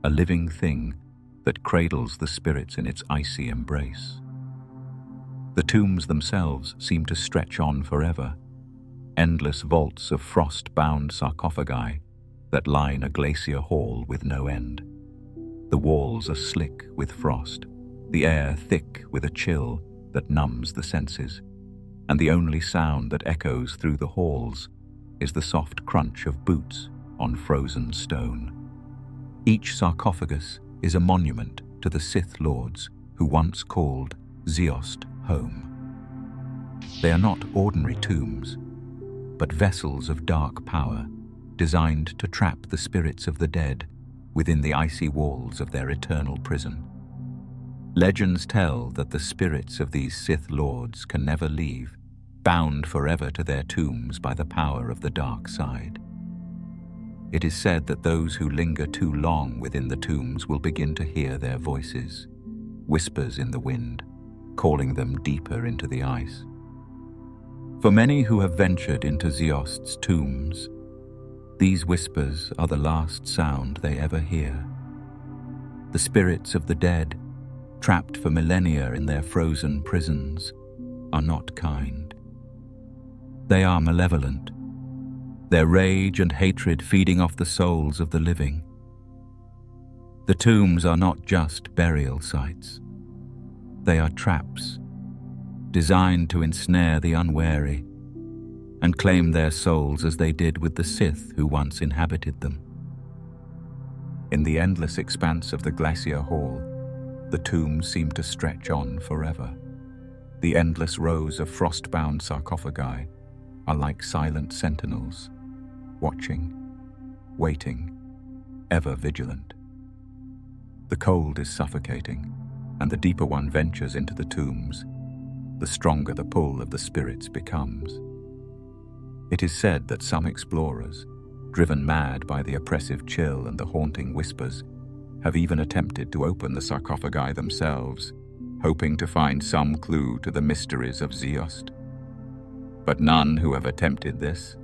S1: a living thing that cradles the spirits in its icy embrace. The tombs themselves seem to stretch on forever, endless vaults of frost-bound sarcophagi that line a glacier hall with no end. The walls are slick with frost, the air thick with a chill that numbs the senses, and the only sound that echoes through the halls is the soft crunch of boots on frozen stone. Each sarcophagus is a monument to the Sith Lords who once called Ziost home. They are not ordinary tombs, but vessels of dark power designed to trap the spirits of the dead within the icy walls of their eternal prison. Legends tell that the spirits of these Sith Lords can never leave, bound forever to their tombs by the power of the dark side. It is said that those who linger too long within the tombs will begin to hear their voices, whispers in the wind, calling them deeper into the ice. For many who have ventured into Ziost's tombs, these whispers are the last sound they ever hear. The spirits of the dead, trapped for millennia in their frozen prisons, are not kind. They are malevolent, their rage and hatred feeding off the souls of the living. The tombs are not just burial sites. They are traps, designed to ensnare the unwary and claim their souls as they did with the Sith who once inhabited them. In the endless expanse of the glacier hall, the tombs seem to stretch on forever. The endless rows of frost-bound sarcophagi are like silent sentinels, watching, waiting, ever vigilant. The cold is suffocating, and the deeper one ventures into the tombs, the stronger the pull of the spirits becomes. It is said that some explorers, driven mad by the oppressive chill and the haunting whispers, have even attempted to open the sarcophagi themselves, hoping to find some clue to the mysteries of Ziost. But none who have attempted this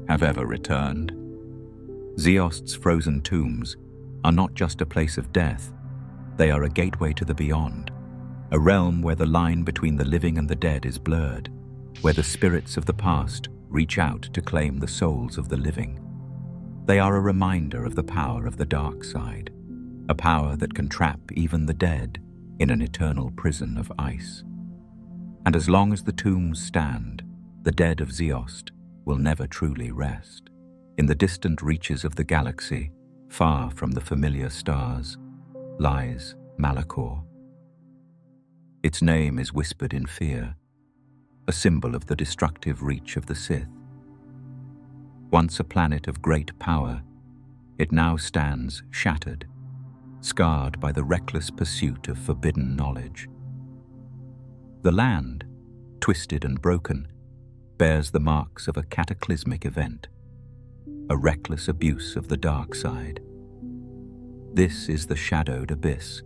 S1: have ever returned. Ziost's frozen tombs are not just a place of death, they are a gateway to the beyond, a realm where the line between the living and the dead is blurred, where the spirits of the past reach out to claim the souls of the living. They are a reminder of the power of the dark side, a power that can trap even the dead in an eternal prison of ice. And as long as the tombs stand, the dead of Ziost will never truly rest. In the distant reaches of the galaxy, far from the familiar stars, lies Malachor. Its name is whispered in fear, a symbol of the destructive reach of the Sith. Once a planet of great power, it now stands shattered, scarred by the reckless pursuit of forbidden knowledge. The land, twisted and broken, bears the marks of a cataclysmic event, a reckless abuse of the dark side. This is the shadowed abyss,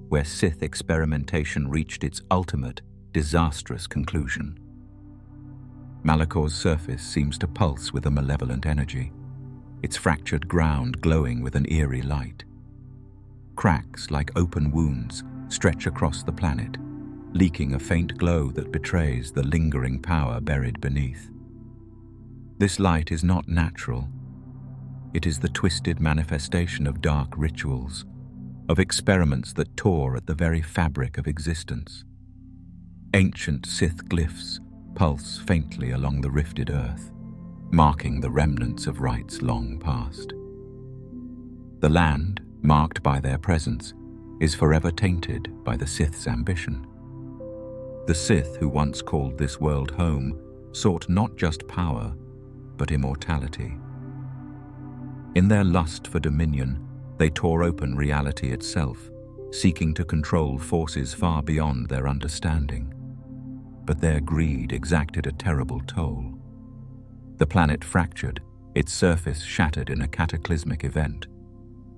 S1: where Sith experimentation reached its ultimate, disastrous conclusion. Malachor's surface seems to pulse with a malevolent energy, its fractured ground glowing with an eerie light. Cracks like open wounds stretch across the planet, leaking a faint glow that betrays the lingering power buried beneath. This light is not natural. It is the twisted manifestation of dark rituals, of experiments that tore at the very fabric of existence. Ancient Sith glyphs pulse faintly along the rifted earth, marking the remnants of rites long past. The land, marked by their presence, is forever tainted by the Sith's ambition. The Sith who once called this world home sought not just power, but immortality. In their lust for dominion, they tore open reality itself, seeking to control forces far beyond their understanding. But their greed exacted a terrible toll. The planet fractured, its surface shattered in a cataclysmic event.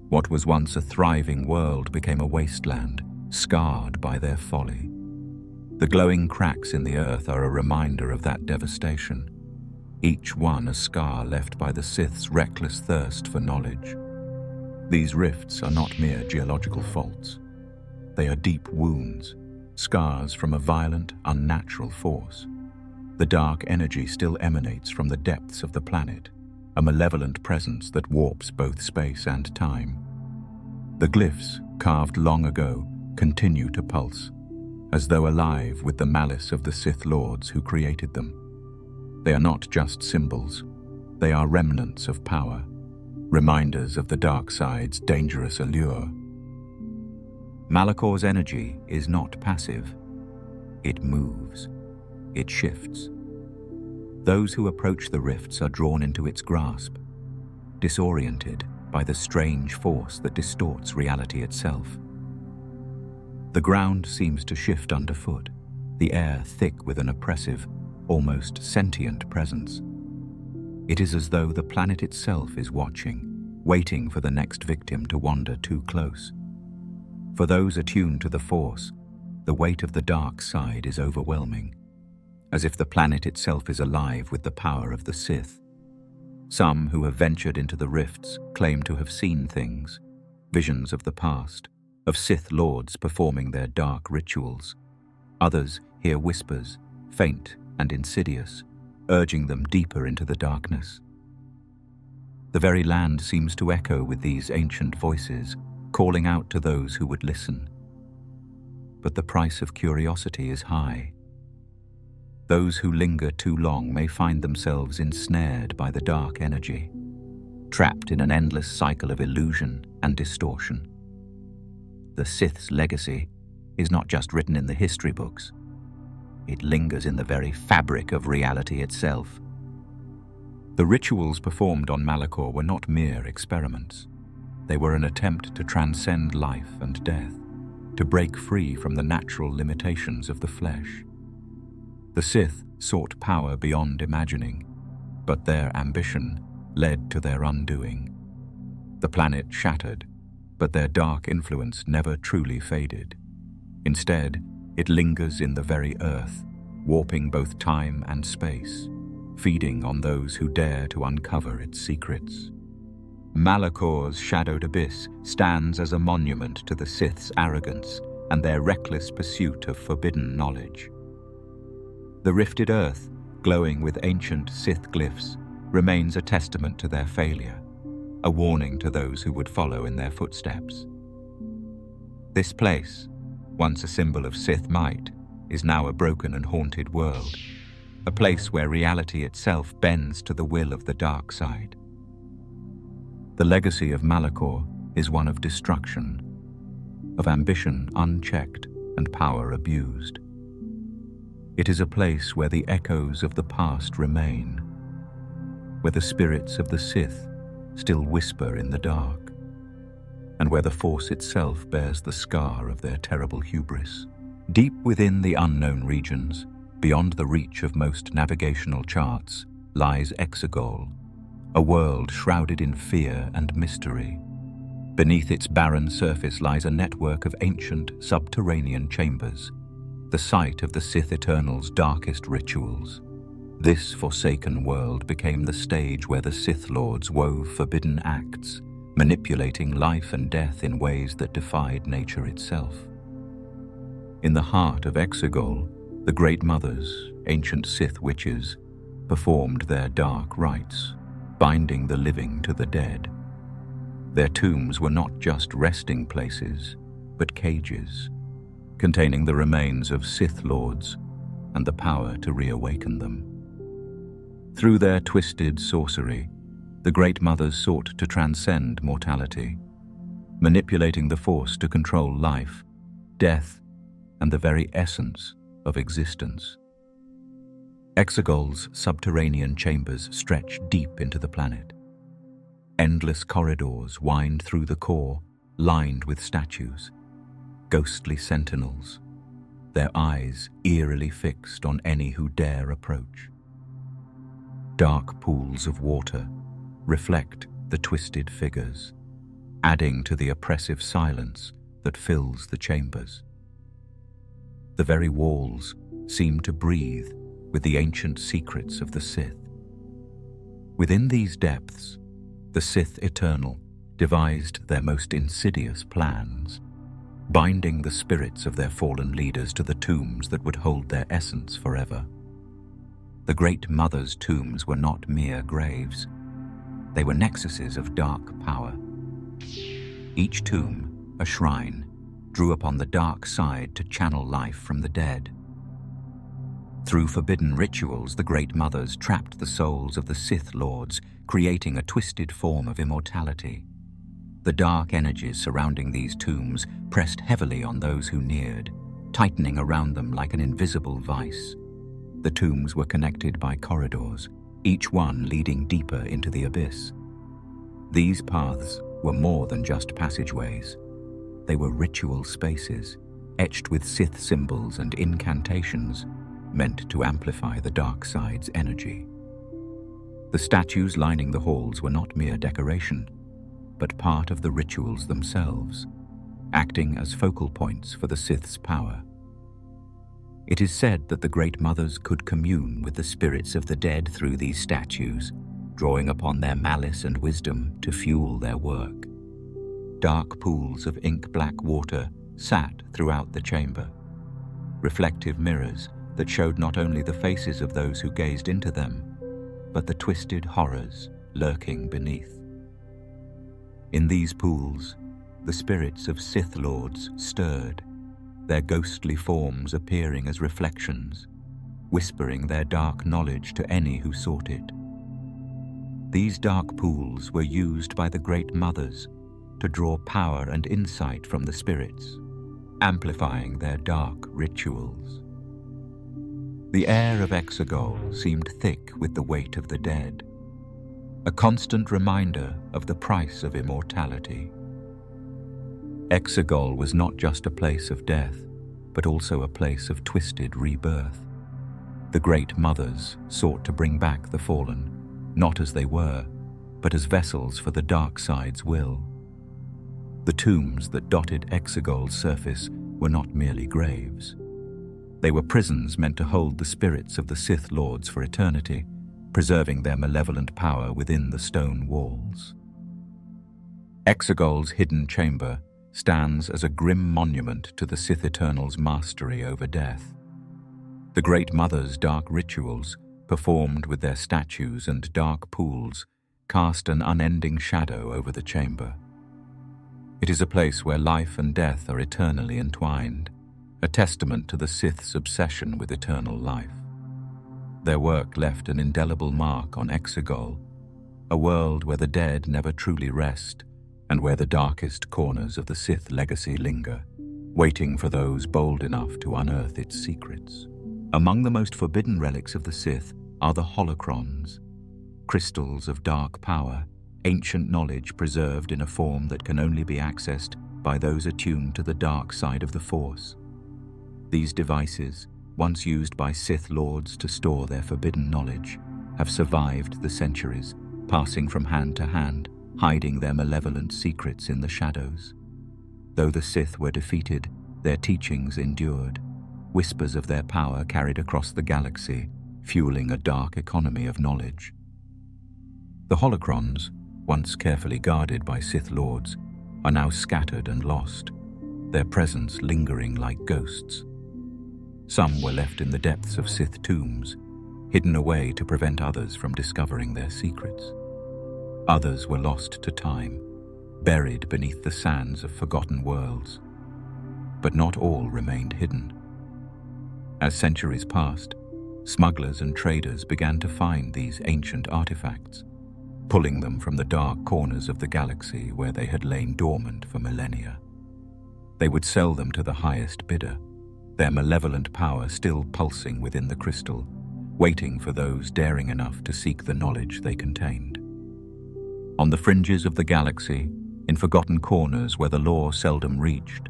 S1: What was once a thriving world became a wasteland, scarred by their folly. The glowing cracks in the earth are a reminder of that devastation, each one a scar left by the Sith's reckless thirst for knowledge. These rifts are not mere geological faults. They are deep wounds, scars from a violent, unnatural force. The dark energy still emanates from the depths of the planet, a malevolent presence that warps both space and time. The glyphs, carved long ago, continue to pulse, as though alive with the malice of the Sith Lords who created them. They are not just symbols, they are remnants of power, reminders of the dark side's dangerous allure. Malachor's energy is not passive. It moves. It shifts. Those who approach the rifts are drawn into its grasp, disoriented by the strange force that distorts reality itself. The ground seems to shift underfoot, the air thick with an oppressive, almost sentient presence. It is as though the planet itself is watching, waiting for the next victim to wander too close. For those attuned to the Force, the weight of the dark side is overwhelming, as if the planet itself is alive with the power of the Sith. Some who have ventured into the rifts claim to have seen things, visions of the past, of Sith Lords performing their dark rituals. Others hear whispers, faint and insidious, urging them deeper into the darkness. The very land seems to echo with these ancient voices, calling out to those who would listen. But the price of curiosity is high. Those who linger too long may find themselves ensnared by the dark energy, trapped in an endless cycle of illusion and distortion. The Sith's legacy is not just written in the history books. It lingers in the very fabric of reality itself. The rituals performed on Malachor were not mere experiments. They were an attempt to transcend life and death, to break free from the natural limitations of the flesh. The Sith sought power beyond imagining, but their ambition led to their undoing. The planet shattered, but their dark influence never truly faded. Instead, it lingers in the very earth, warping both time and space, feeding on those who dare to uncover its secrets. Malachor's shadowed abyss stands as a monument to the Sith's arrogance and their reckless pursuit of forbidden knowledge. The rifted earth, glowing with ancient Sith glyphs, remains a testament to their failure, a warning to those who would follow in their footsteps. This place, once a symbol of Sith might, is now a broken and haunted world, a place where reality itself bends to the will of the dark side. The legacy of Malachor is one of destruction, of ambition unchecked and power abused. It is a place where the echoes of the past remain, where the spirits of the Sith still whisper in the dark, and where the Force itself bears the scar of their terrible hubris. Deep within the unknown regions, beyond the reach of most navigational charts, lies Exegol, a world shrouded in fear and mystery. Beneath its barren surface lies a network of ancient subterranean chambers, the site of the Sith Eternal's darkest rituals. This forsaken world became the stage where the Sith Lords wove forbidden acts, manipulating life and death in ways that defied nature itself. In the heart of Exegol, the Great Mothers, ancient Sith witches, performed their dark rites, binding the living to the dead. Their tombs were not just resting places, but cages, containing the remains of Sith Lords and the power to reawaken them. Through their twisted sorcery, the Great Mothers sought to transcend mortality, manipulating the Force to control life, death, and the very essence of existence. Exegol's subterranean chambers stretch deep into the planet. Endless corridors wind through the core, lined with statues, ghostly sentinels, their eyes eerily fixed on any who dare approach. Dark pools of water reflect the twisted figures, adding to the oppressive silence that fills the chambers. The very walls seem to breathe with the ancient secrets of the Sith. Within these depths, the Sith Eternal devised their most insidious plans, binding the spirits of their fallen leaders to the tombs that would hold their essence forever. The Great Mother's tombs were not mere graves. They were nexuses of dark power. Each tomb, a shrine, drew upon the dark side to channel life from the dead. Through forbidden rituals, the Great Mothers trapped the souls of the Sith Lords, creating a twisted form of immortality. The dark energies surrounding these tombs pressed heavily on those who neared, tightening around them like an invisible vice. The tombs were connected by corridors, each one leading deeper into the abyss. These paths were more than just passageways. They were ritual spaces, etched with Sith symbols and incantations, meant to amplify the dark side's energy. The statues lining the halls were not mere decoration, but part of the rituals themselves, acting as focal points for the Sith's power. It is said that the Great Mothers could commune with the spirits of the dead through these statues, drawing upon their malice and wisdom to fuel their work. Dark pools of ink-black water sat throughout the chamber, reflective mirrors that showed not only the faces of those who gazed into them, but the twisted horrors lurking beneath. In these pools, the spirits of Sith Lords stirred, their ghostly forms appearing as reflections, whispering their dark knowledge to any who sought it. These dark pools were used by the Great Mothers to draw power and insight from the spirits, amplifying their dark rituals. The air of Exegol seemed thick with the weight of the dead, a constant reminder of the price of immortality. Exegol was not just a place of death, but also a place of twisted rebirth. The Great Mothers sought to bring back the fallen, not as they were, but as vessels for the dark side's will. The tombs that dotted Exegol's surface were not merely graves. They were prisons meant to hold the spirits of the Sith Lords for eternity, preserving their malevolent power within the stone walls. Exegol's hidden chamber stands as a grim monument to the Sith Eternal's mastery over death. The Great Mother's dark rituals, performed with their statues and dark pools, cast an unending shadow over the chamber. It is a place where life and death are eternally entwined, a testament to the Sith's obsession with eternal life. Their work left an indelible mark on Exegol, a world where the dead never truly rest, and where the darkest corners of the Sith legacy linger, waiting for those bold enough to unearth its secrets. Among the most forbidden relics of the Sith are the Holocrons, crystals of dark power, ancient knowledge preserved in a form that can only be accessed by those attuned to the dark side of the Force. These devices, once used by Sith Lords to store their forbidden knowledge, have survived the centuries, passing from hand to hand, hiding their malevolent secrets in the shadows. Though the Sith were defeated, their teachings endured, whispers of their power carried across the galaxy, fueling a dark economy of knowledge. The Holocrons, once carefully guarded by Sith Lords, are now scattered and lost, their presence lingering like ghosts. Some were left in the depths of Sith tombs, hidden away to prevent others from discovering their secrets. Others were lost to time, buried beneath the sands of forgotten worlds. But not all remained hidden. As centuries passed, smugglers and traders began to find these ancient artifacts, pulling them from the dark corners of the galaxy where they had lain dormant for millennia. They would sell them to the highest bidder, their malevolent power still pulsing within the crystal, waiting for those daring enough to seek the knowledge they contained. On the fringes of the galaxy, in forgotten corners where the law seldom reached,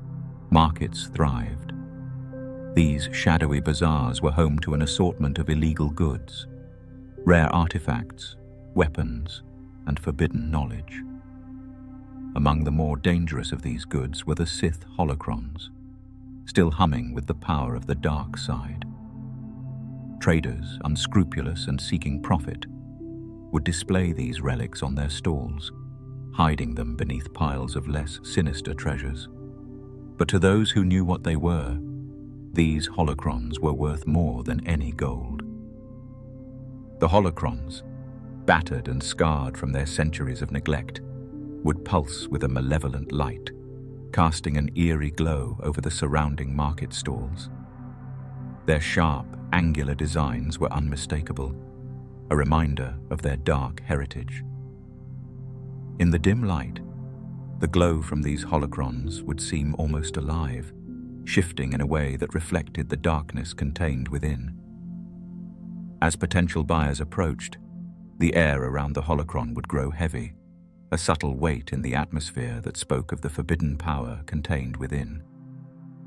S1: markets thrived. These shadowy bazaars were home to an assortment of illegal goods, rare artifacts, weapons, and forbidden knowledge. Among the more dangerous of these goods were the Sith Holocrons, still humming with the power of the dark side. Traders, unscrupulous and seeking profit, would display these relics on their stalls, hiding them beneath piles of less sinister treasures. But to those who knew what they were, these Holocrons were worth more than any gold. The Holocrons, battered and scarred from their centuries of neglect, would pulse with a malevolent light, casting an eerie glow over the surrounding market stalls. Their sharp, angular designs were unmistakable, a reminder of their dark heritage. In the dim light, the glow from these Holocrons would seem almost alive, shifting in a way that reflected the darkness contained within. As potential buyers approached, the air around the Holocron would grow heavy, a subtle weight in the atmosphere that spoke of the forbidden power contained within.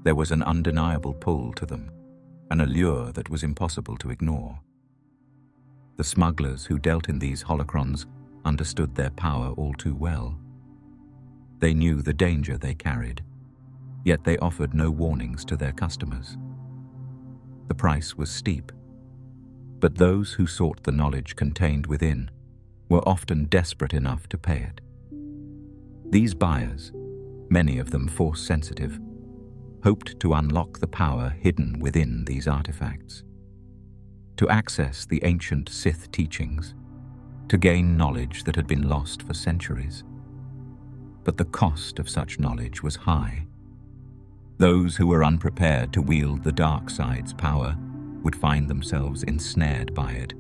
S1: There was an undeniable pull to them, an allure that was impossible to ignore. The smugglers who dealt in these Holocrons understood their power all too well. They knew the danger they carried, yet they offered no warnings to their customers. The price was steep, but those who sought the knowledge contained within were often desperate enough to pay it. These buyers, many of them Force-sensitive, hoped to unlock the power hidden within these artifacts, to access the ancient Sith teachings, to gain knowledge that had been lost for centuries. But the cost of such knowledge was high. Those who were unprepared to wield the dark side's power would find themselves ensnared by it,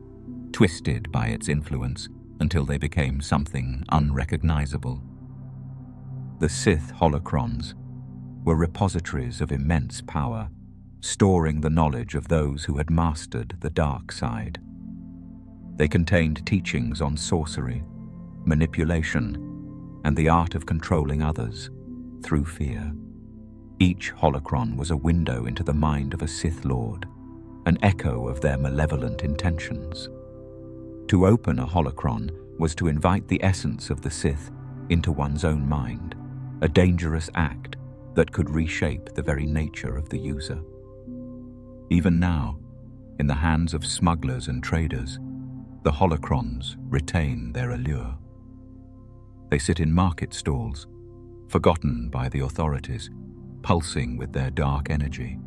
S1: twisted by its influence until they became something unrecognizable. The Sith Holocrons were repositories of immense power, storing the knowledge of those who had mastered the dark side. They contained teachings on sorcery, manipulation, and the art of controlling others, through fear. Each holocron was a window into the mind of a Sith Lord, an echo of their malevolent intentions. To open a holocron was to invite the essence of the Sith into one's own mind, a dangerous act that could reshape the very nature of the user. Even now, in the hands of smugglers and traders, the holocrons retain their allure. They sit in market stalls, forgotten by the authorities, pulsing with their dark energy.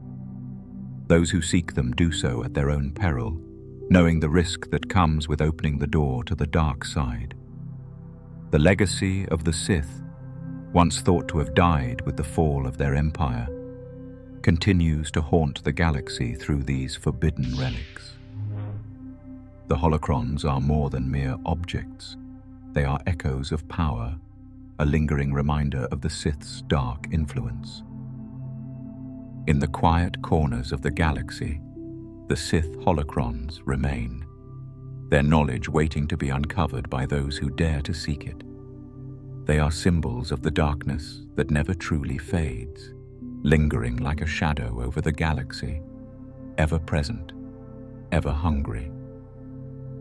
S1: Those who seek them do so at their own peril, knowing the risk that comes with opening the door to the dark side. The legacy of the Sith, once thought to have died with the fall of their empire, continues to haunt the galaxy through these forbidden relics. The holocrons are more than mere objects. They are echoes of power, a lingering reminder of the Sith's dark influence. In the quiet corners of the galaxy, the Sith holocrons remain, their knowledge waiting to be uncovered by those who dare to seek it. They are symbols of the darkness that never truly fades, lingering like a shadow over the galaxy, ever present, ever hungry.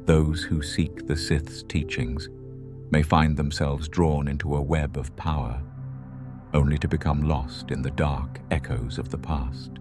S1: Those who seek the Sith's teachings may find themselves drawn into a web of power, only to become lost in the dark echoes of the past.